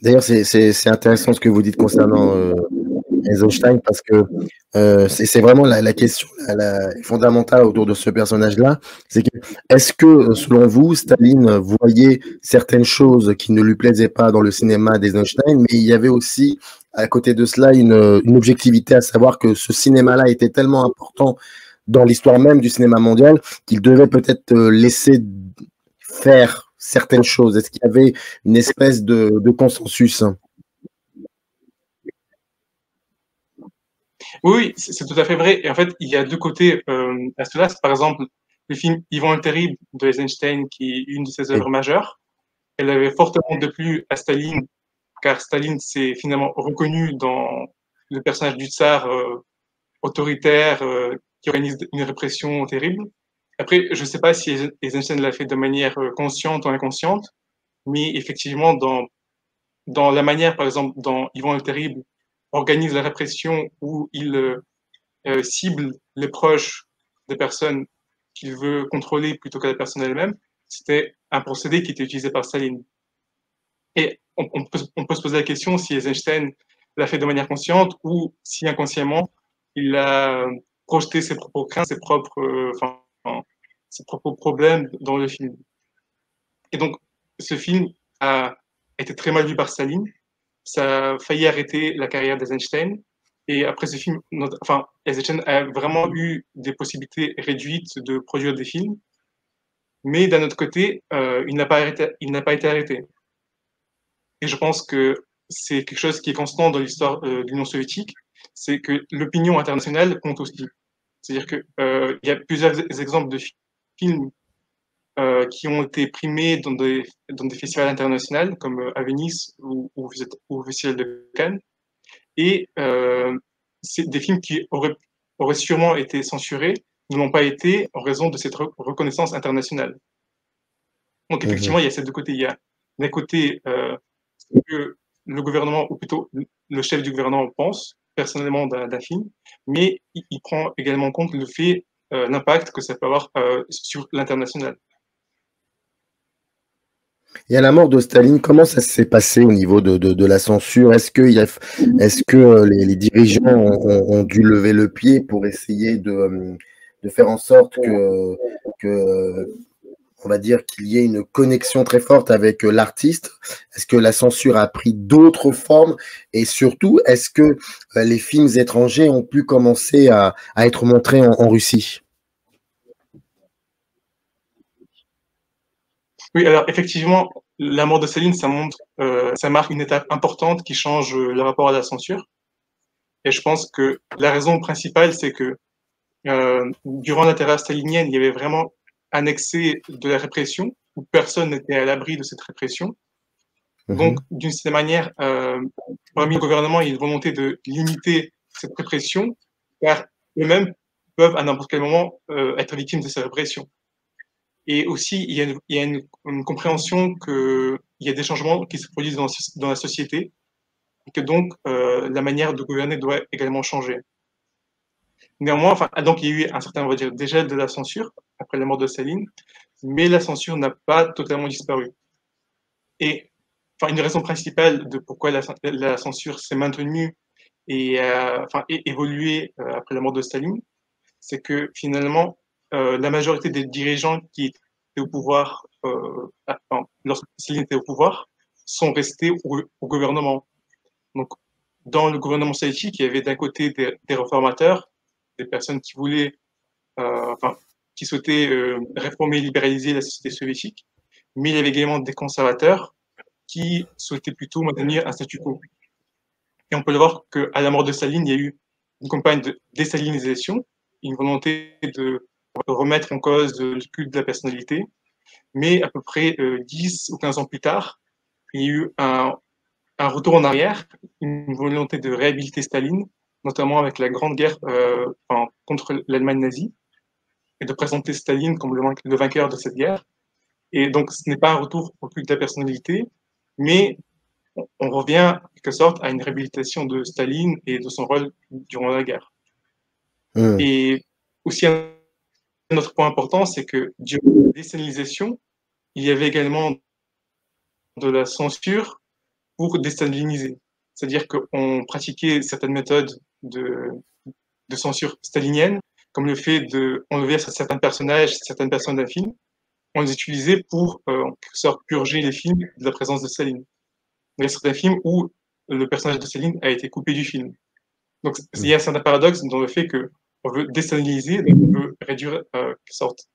D'ailleurs, c'est intéressant ce que vous dites concernant Eisenstein, parce que c'est vraiment la question fondamentale autour de ce personnage-là. C'est que, est-ce que, selon vous, Staline voyait certaines choses qui ne lui plaisaient pas dans le cinéma d'Eisenstein, mais il y avait aussi, à côté de cela, une objectivité, à savoir que ce cinéma-là était tellement important dans l'histoire même du cinéma mondial qu'il devait peut-être laisser faire certaines choses. Est-ce qu'il y avait une espèce de consensus? Oui, c'est tout à fait vrai. Et en fait, il y a deux côtés à cela. Par exemple, le film Yvan le Terrible de Eisenstein, qui est une de ses œuvres majeures. Elle avait fortement déplu à Staline, car Staline s'est finalement reconnu dans le personnage du tsar autoritaire qui organise une répression terrible. Après, je ne sais pas si Eisenstein l'a fait de manière consciente ou inconsciente, mais effectivement, dans la manière, par exemple, dont Yvan le Terrible organise la répression, où il cible les proches des personnes qu'il veut contrôler plutôt que la personne elle-même, c'était un procédé qui était utilisé par Staline. Et on peut se poser la question si Eisenstein l'a fait de manière consciente ou si inconsciemment il a projeté ses propres craintes, ses propres problèmes dans le film. Et donc, ce film a été très mal vu par Staline. Ça a failli arrêter la carrière d'Eisenstein. Et après ce film, Eisenstein a vraiment eu des possibilités réduites de produire des films. Mais d'un autre côté, il n'a pas été arrêté. Et je pense que c'est quelque chose qui est constant dans l'histoire de l'Union soviétique, c'est que l'opinion internationale compte aussi. C'est-à-dire qu'il y a plusieurs exemples de films qui ont été primés dans des festivals internationaux, comme à Venise ou au Festival de Cannes. Et c'est des films qui auraient sûrement été censurés, ne l'ont pas été en raison de cette reconnaissance internationale. Donc effectivement, il y a ces deux côtés. Il y a d'un côté ce que le gouvernement, ou plutôt le chef du gouvernement pense personnellement d'un film, mais il prend également en compte le fait, l'impact que ça peut avoir sur l'international. Et à la mort de Staline, comment ça s'est passé au niveau de la censure? Est-ce que les dirigeants ont dû lever le pied pour essayer de faire en sorte que on va dire qu'il y ait une connexion très forte avec l'artiste? Est-ce que la censure a pris d'autres formes? Et surtout, est-ce que les films étrangers ont pu commencer à être montrés en Russie? Oui, alors effectivement, la mort de Staline, ça marque une étape importante qui change le rapport à la censure. Et je pense que la raison principale, c'est que durant la terreur stalinienne, il y avait vraiment un excès de la répression, où personne n'était à l'abri de cette répression. Donc, d'une certaine manière, parmi le gouvernement, il y a une volonté de limiter cette répression, car eux-mêmes peuvent à n'importe quel moment être victimes de cette répression. Et aussi, il y a une compréhension qu'il y a des changements qui se produisent dans la société, et que donc la manière de gouverner doit également changer. Néanmoins, donc il y a eu un certain, on va dire, dégel de la censure après la mort de Staline, mais la censure n'a pas totalement disparu. Et une raison principale de pourquoi la censure s'est maintenue et évolué après la mort de Staline, c'est que finalement, la majorité des dirigeants qui étaient au pouvoir, lorsque Staline était au pouvoir, sont restés au gouvernement. Donc, dans le gouvernement soviétique, il y avait d'un côté des réformateurs, des personnes qui voulaient, qui souhaitaient réformer et libéraliser la société soviétique, mais il y avait également des conservateurs qui souhaitaient plutôt maintenir un statu quo. Et on peut le voir qu'à la mort de Staline, il y a eu une campagne de désalinisation, une volonté de remettre en cause le culte de la personnalité, mais à peu près 10 ou 15 ans plus tard, il y a eu un retour en arrière, une volonté de réhabiliter Staline, notamment avec la Grande Guerre contre l'Allemagne nazie, et de présenter Staline comme le vainqueur de cette guerre. Et donc, ce n'est pas un retour au culte de la personnalité, mais on revient, en quelque sorte, à une réhabilitation de Staline et de son rôle durant la guerre. Et aussi, un autre point important, c'est que durant la désalinisation, il y avait également de la censure pour déstaliniser. C'est-à-dire qu'on pratiquait certaines méthodes de censure stalinienne, comme le fait d'enlever certains personnages, certaines personnes d'un film. On les utilisait pour, en quelque sorte, purger les films de la présence de Staline. Il y a certains films où le personnage de Staline a été coupé du film. Donc, il y a un certain paradoxe dans le fait qu'on veut déstaliniser, donc on veut réduire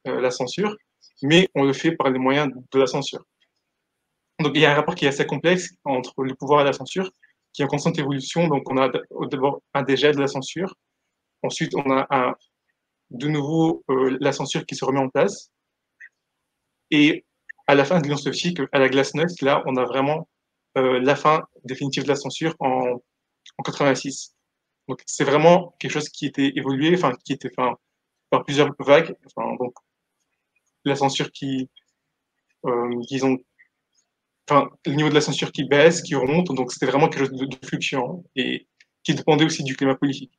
la censure, mais on le fait par les moyens de la censure. Donc, il y a un rapport qui est assez complexe entre le pouvoir et la censure, qui est en constante évolution. Donc, on a d'abord un dégel de la censure. Ensuite, on a de nouveau la censure qui se remet en place. Et à la fin de l'Union soviétique, à la glasnost, là, on a vraiment la fin définitive de la censure en 86. Donc, c'est vraiment quelque chose qui était évolué, qui était par plusieurs vagues. Donc, la censure disons, le niveau de la censure qui baisse, qui remonte. Donc, c'était vraiment quelque chose de fluctuant et qui dépendait aussi du climat politique.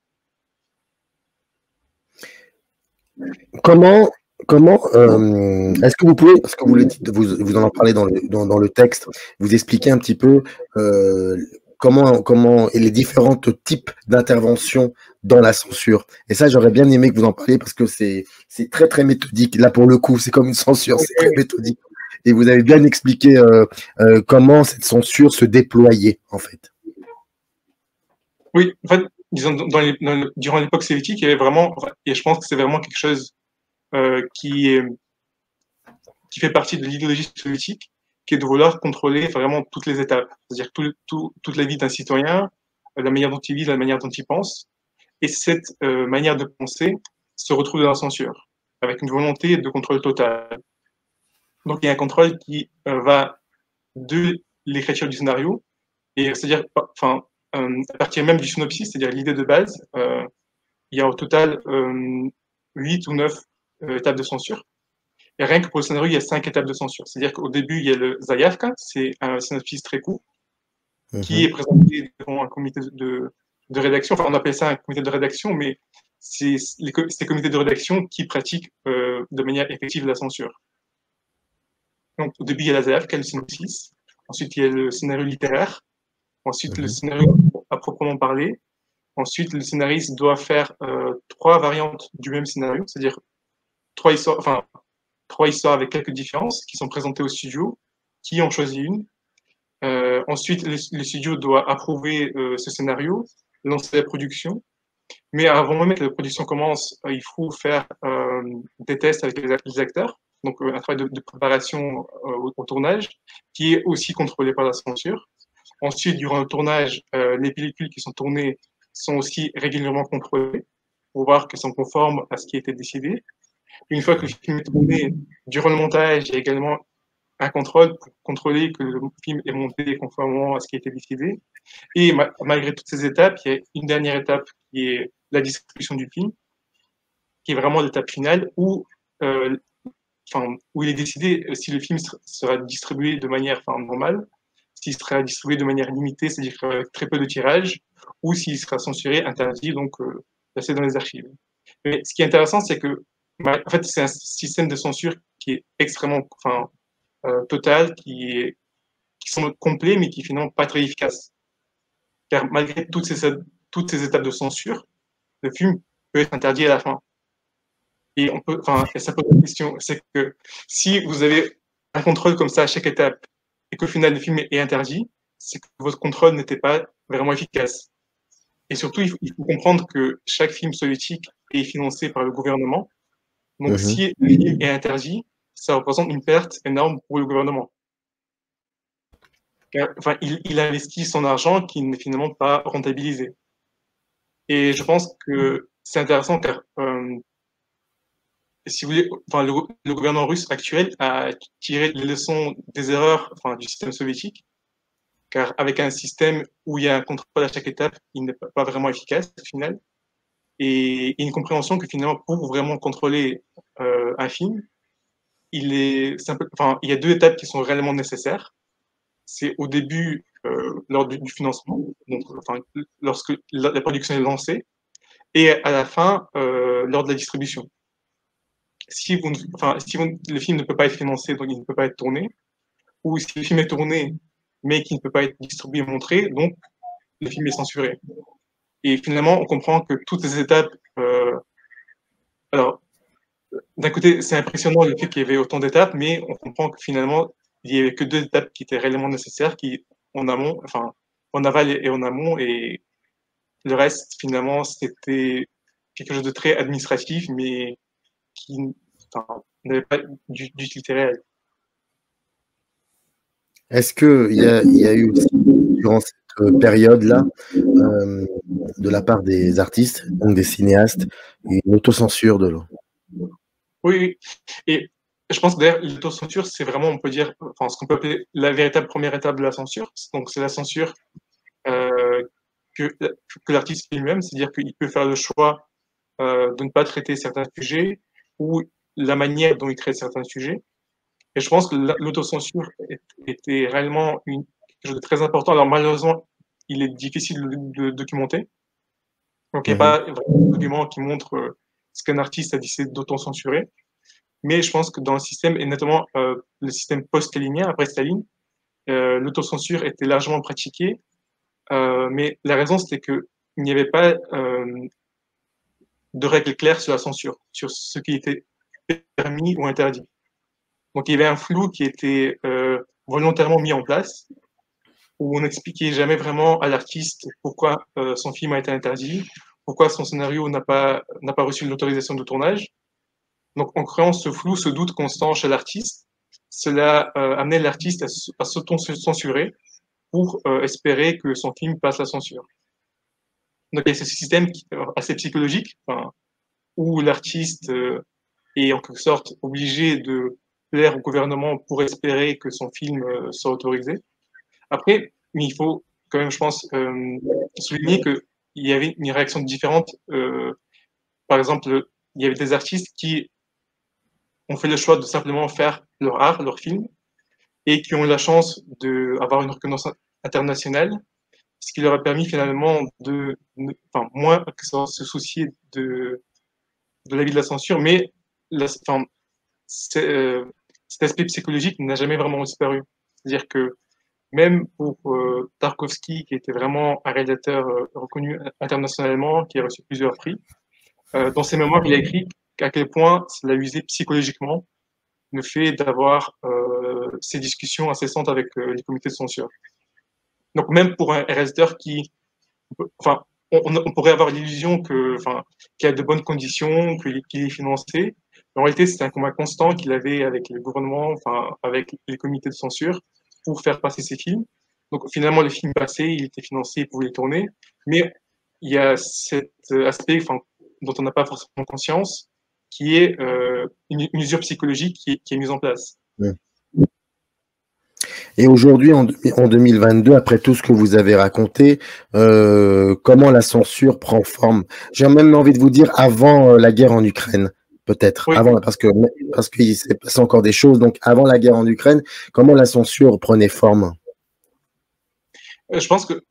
Comment est-ce que vous pouvez, parce que vous en parlez dans le texte, vous expliquer un petit peu comment et les différents types d'interventions dans la censure. Et ça, j'aurais bien aimé que vous en parliez parce que c'est très très méthodique. Là, pour le coup, c'est comme une censure, c'est très méthodique. Et vous avez bien expliqué comment cette censure se déployait, en fait. Oui, en fait, disons, durant l'époque soviétique, il y avait vraiment, et je pense que c'est vraiment quelque chose qui fait partie de l'idéologie soviétique, qui est de vouloir contrôler vraiment toutes les étapes, c'est-à-dire toute la vie d'un citoyen, la manière dont il vit, la manière dont il pense. Et cette manière de penser se retrouve dans la censure, avec une volonté de contrôle total. Donc il y a un contrôle qui va de l'écriture du scénario, et c'est-à-dire, à partir même du synopsis, c'est-à-dire l'idée de base, il y a au total 8 ou 9 étapes de censure. Et rien que pour le scénario, il y a 5 étapes de censure. C'est-à-dire qu'au début, il y a le Zayavka, c'est un synopsis très court, qui est présenté devant un comité de rédaction. Enfin, on appelle ça un comité de rédaction, mais c'est ces comités de rédaction qui pratiquent de manière effective la censure. Donc, au début, il y a la Zayavka, le synopsis. Ensuite, il y a le scénario littéraire. Ensuite, le scénario à proprement parler. Ensuite, le scénariste doit faire 3 variantes du même scénario, c'est-à-dire 3 histoires avec quelques différences qui sont présentées au studio, qui en choisit une. Ensuite, le studio doit approuver ce scénario, lancer la production. Mais avant même que la production commence, il faut faire des tests avec les acteurs, donc un travail de préparation au tournage, qui est aussi contrôlé par la censure. Ensuite, durant le tournage, les pellicules qui sont tournées sont aussi régulièrement contrôlées pour voir qu'elles sont conformes à ce qui a été décidé. Une fois que le film est tourné, durant le montage, il y a également un contrôle pour contrôler que le film est monté conformément à ce qui a été décidé. Et malgré toutes ces étapes, il y a une dernière étape qui est la distribution du film, qui est vraiment l'étape finale où il est décidé si le film sera distribué de manière normale, s'il sera distribué de manière limitée, c'est-à-dire très peu de tirages, ou s'il sera censuré, interdit, donc placé dans les archives. Mais ce qui est intéressant, c'est que en fait, c'est un système de censure qui est extrêmement total, qui semble complet, mais qui est finalement pas très efficace. Car malgré toutes ces toutes ces étapes de censure, le film peut être interdit à la fin. Et ça pose une question, c'est que si vous avez un contrôle comme ça à chaque étape et qu'au final le film est interdit, c'est que votre contrôle n'était pas vraiment efficace. Et surtout, il faut comprendre que chaque film soviétique est financé par le gouvernement. Donc, si le film est interdit, ça représente une perte énorme pour le gouvernement. Enfin, il investit son argent qui n'est finalement pas rentabilisé. Et je pense que c'est intéressant car, si vous voulez, enfin, le gouvernement russe actuel a tiré les leçons des erreurs, enfin, du système soviétique, car avec un système où il y a un contrôle à chaque étape, il n'est pas vraiment efficace au final, et une compréhension que finalement, pour vraiment contrôler un film, il y a 2 étapes qui sont réellement nécessaires. C'est au début, lors du financement, donc, enfin, lorsque la production est lancée, et à la fin, lors de la distribution. Si le film ne peut pas être financé, donc il ne peut pas être tourné, ou si le film est tourné, mais qui ne peut pas être distribué et montré, donc le film est censuré. Et finalement, on comprend que toutes ces étapes, alors, d'un côté, c'est impressionnant le fait qu'il y avait autant d'étapes, mais on comprend que finalement, il n'y avait que 2 étapes qui étaient réellement nécessaires, en amont, enfin, en aval et en amont, et le reste, finalement, c'était quelque chose de très administratif, mais qui n'avait pas d'utilité réelle. Est-ce qu'il y a eu aussi, durant cette période-là, de la part des artistes, donc des cinéastes, une autocensure de l'eau? Oui, et je pense que d'ailleurs, l'autocensure, c'est vraiment, on peut dire, enfin, ce qu'on peut appeler la véritable première étape de la censure. Donc, c'est la censure que l'artiste fait lui-même, c'est-à-dire qu'il peut faire le choix de ne pas traiter certains sujets ou la manière dont il traite certains sujets. Et je pense que l'autocensure était réellement quelque chose de très important. Alors, malheureusement, il est difficile de documenter. Donc, il n'y a pas vraiment de document qui montre ce qu'un artiste a décidé d'autocensurer. Mais je pense que dans le système, et notamment le système post-stalinien, après Staline, l'autocensure était largement pratiquée. Mais la raison, c'était qu'il n'y avait pas de règles claires sur la censure, sur ce qui était permis ou interdit. Donc il y avait un flou qui était volontairement mis en place, où on n'expliquait jamais vraiment à l'artiste pourquoi son film a été interdit, pourquoi son scénario n'a pas reçu l'autorisation de tournage. Donc en créant ce flou, ce doute constant chez l'artiste, cela amenait l'artiste à s'auto-censurer pour espérer que son film passe la censure. Donc il y a ce système assez psychologique, où l'artiste est en quelque sorte obligé de plaire au gouvernement pour espérer que son film soit autorisé. Après, mais il faut quand même, je pense, souligner qu'il y avait une réaction différente. Par exemple, il y avait des artistes qui ont fait le choix de simplement faire leur art, leur film, et qui ont eu la chance d'avoir une reconnaissance internationale, ce qui leur a permis finalement moins que ça se soucier de l'avis de la censure, mais cet aspect psychologique n'a jamais vraiment disparu. C'est-à-dire que même pour Tarkovsky, qui était vraiment un réalisateur reconnu internationalement, qui a reçu plusieurs prix, dans ses mémoires, il a écrit à quel point ça l'a usé psychologiquement le fait d'avoir ces discussions incessantes avec les comités de censure. Donc même pour un réalisateur on pourrait avoir l'illusion qu'il a de bonnes conditions, qu'il est financé. En réalité, c'est un combat constant qu'il avait avec le gouvernement, avec les comités de censure, pour faire passer ses films. Donc finalement, les films passés, il était financé, il pouvait les tourner. Mais il y a cet aspect dont on n'a pas forcément conscience, qui est une usure psychologique qui est mise en place. Et aujourd'hui, en 2022, après tout ce que vous avez raconté, comment la censure prend forme? J'ai même envie de vous dire avant la guerre en Ukraine, peut-être. Oui. Avant, parce qu'il s'est passé encore des choses. Donc, avant la guerre en Ukraine, comment la censure prenait forme? Je pense que,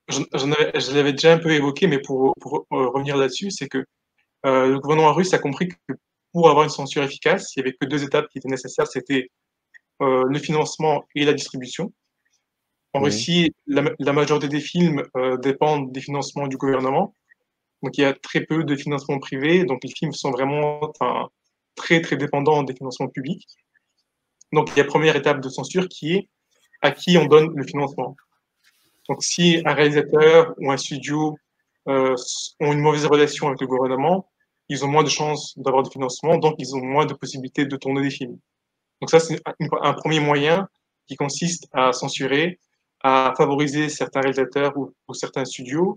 je l'avais déjà un peu évoqué, mais pour revenir là-dessus, c'est que le gouvernement russe a compris que pour avoir une censure efficace, il n'y avait que 2 étapes qui étaient nécessaires, c'était le financement et la distribution. En Russie, la majorité des films dépendent des financements du gouvernement. Donc, il y a très peu de financements privés. Donc, les films sont vraiment très, très dépendants des financements publics. Donc, il y a première étape de censure qui est à qui on donne le financement. Donc, si un réalisateur ou un studio ont une mauvaise relation avec le gouvernement, ils ont moins de chances d'avoir du financement, donc ils ont moins de possibilités de tourner des films. Donc ça, c'est un premier moyen qui consiste à censurer, à favoriser certains réalisateurs ou certains studios,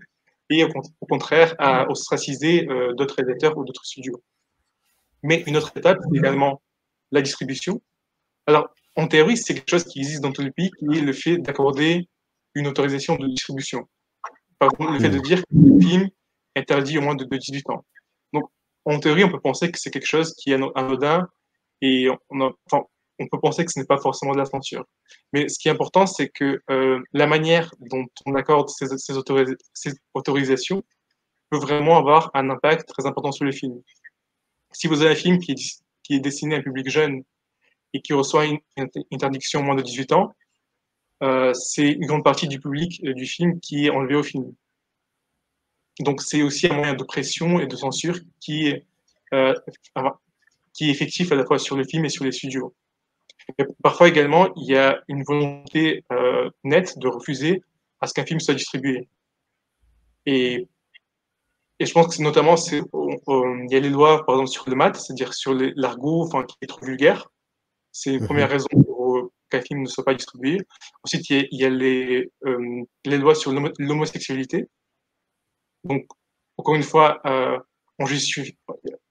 et au contraire à ostraciser d'autres réalisateurs ou d'autres studios. Mais une autre étape, c'est également la distribution. Alors, en théorie, c'est quelque chose qui existe dans tous les pays, qui est le fait d'accorder une autorisation de distribution. Par exemple, le fait de dire que le film est interdit au moins de 18 ans. Donc, en théorie, on peut penser que c'est quelque chose qui est anodin et on peut penser que ce n'est pas forcément de la censure. Mais ce qui est important, c'est que la manière dont on accorde ces autorisations peut vraiment avoir un impact très important sur le film. Si vous avez un film qui est destiné à un public jeune et qui reçoit une interdiction moins de 18 ans, c'est une grande partie du public du film qui est enlevé au film. Donc c'est aussi un moyen de pression et de censure qui est effectif à la fois sur le film et sur les studios. Et parfois également, il y a une volonté nette de refuser à ce qu'un film soit distribué. Et je pense que notamment, il y a les lois, par exemple, sur le maths, c'est-à-dire sur l'argot, qui est trop vulgaire. C'est une première raison pour qu'un film ne soit pas distribué. Ensuite, il y a les lois sur l'homosexualité. Donc, encore une fois, on justifie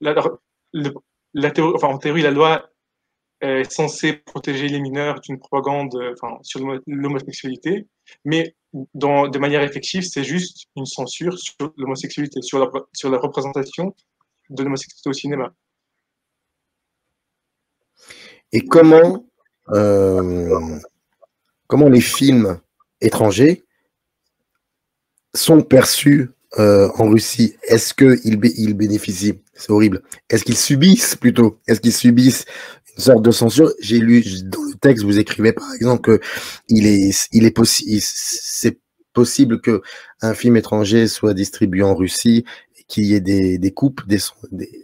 en théorie, la loi est censée protéger les mineurs d'une propagande sur l'homosexualité, mais de manière effective, c'est juste une censure sur l'homosexualité, sur la représentation de l'homosexualité au cinéma. Et comment les films étrangers sont perçus en Russie? Est-ce qu'ils bénéficient? C'est horrible. Est-ce qu'ils subissent plutôt? Est-ce qu'ils subissent une sorte de censure? J'ai lu dans le texte, vous écrivez par exemple que c'est possible que un film étranger soit distribué en Russie, qu'il y ait des coupes,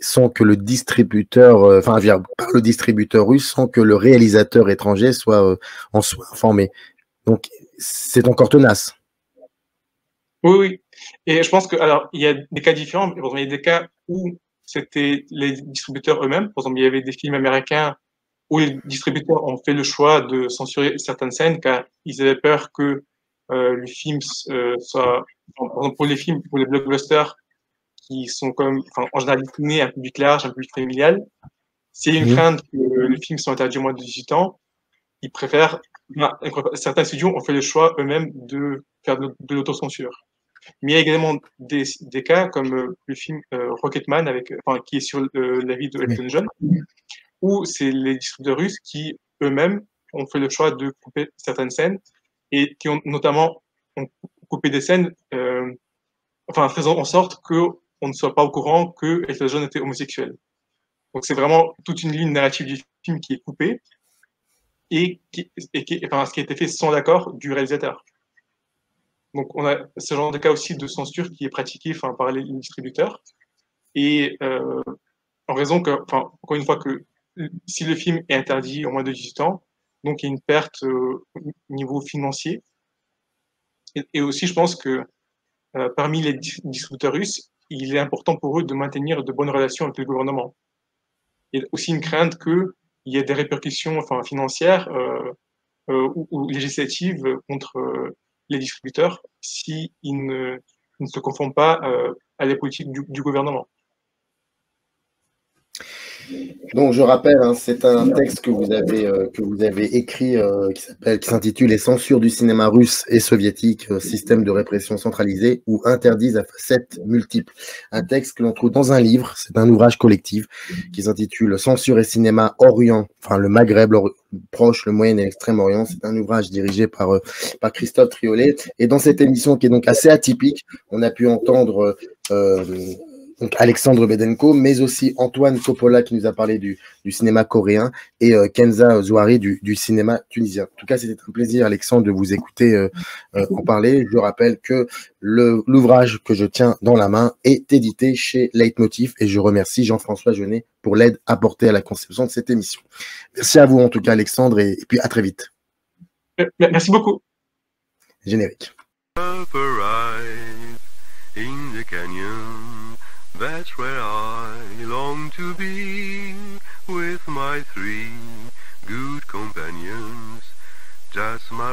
sans que le distributeur, par le distributeur russe, sans que le réalisateur étranger soit informé. Donc c'est encore tenace. Oui. Et je pense que, alors, il y a des cas différents. Il y a des cas où c'était les distributeurs eux-mêmes. Par exemple, il y avait des films américains où les distributeurs ont fait le choix de censurer certaines scènes car ils avaient peur que le film soit, par exemple, pour les blockbusters qui sont en général destinés à un public large, un public familial, s'il y a une crainte que le film soit interdit au moins de 18 ans, ils préfèrent, certains studios ont fait le choix eux-mêmes de faire de l'autocensure. Mais il y a également des cas comme le film Rocketman, qui est sur la vie de Elton John, où c'est les distributeurs russes qui eux-mêmes ont fait le choix de couper certaines scènes et qui ont notamment coupé des scènes, faisant en sorte qu'on ne soit pas au courant que Elton John était homosexuel. Donc c'est vraiment toute une ligne narrative du film qui est coupée et ce qui a été fait sans l'accord du réalisateur. Donc, on a ce genre de cas aussi de censure qui est pratiqué par les distributeurs. Et en raison que, encore une fois, que si le film est interdit au moins de 18 ans, donc il y a une perte au niveau financier. Et aussi, je pense que parmi les distributeurs russes, il est important pour eux de maintenir de bonnes relations avec le gouvernement. Il y a aussi une crainte qu'il y ait des répercussions financières ou législatives contre les distributeurs s'ils ne se conforment pas à la politique du gouvernement. Donc je rappelle, c'est un texte que vous avez écrit qui s'intitule « Les censures du cinéma russe et soviétique, système de répression centralisé ou interdits à facettes multiples ». Un texte que l'on trouve dans un livre, c'est un ouvrage collectif qui s'intitule « Censure et cinéma Orient », le Maghreb, proche, le Moyen et l'Extrême-Orient. C'est un ouvrage dirigé par Christophe Triolet. Et dans cette émission qui est donc assez atypique, on a pu entendre donc Alexandre Bedenko, mais aussi Antoine Coppola qui nous a parlé du cinéma coréen et Kenza Zouari du cinéma tunisien. En tout cas, c'était un plaisir, Alexandre, de vous écouter en parler. Je rappelle que l'ouvrage que je tiens dans la main est édité chez Leitmotiv et je remercie Jean-François Jeunet pour l'aide apportée à la conception de cette émission. Merci à vous en tout cas, Alexandre, et puis à très vite. Merci beaucoup. Générique. Up arrive in the canyon, that's where I long to be, with my three good companions, just my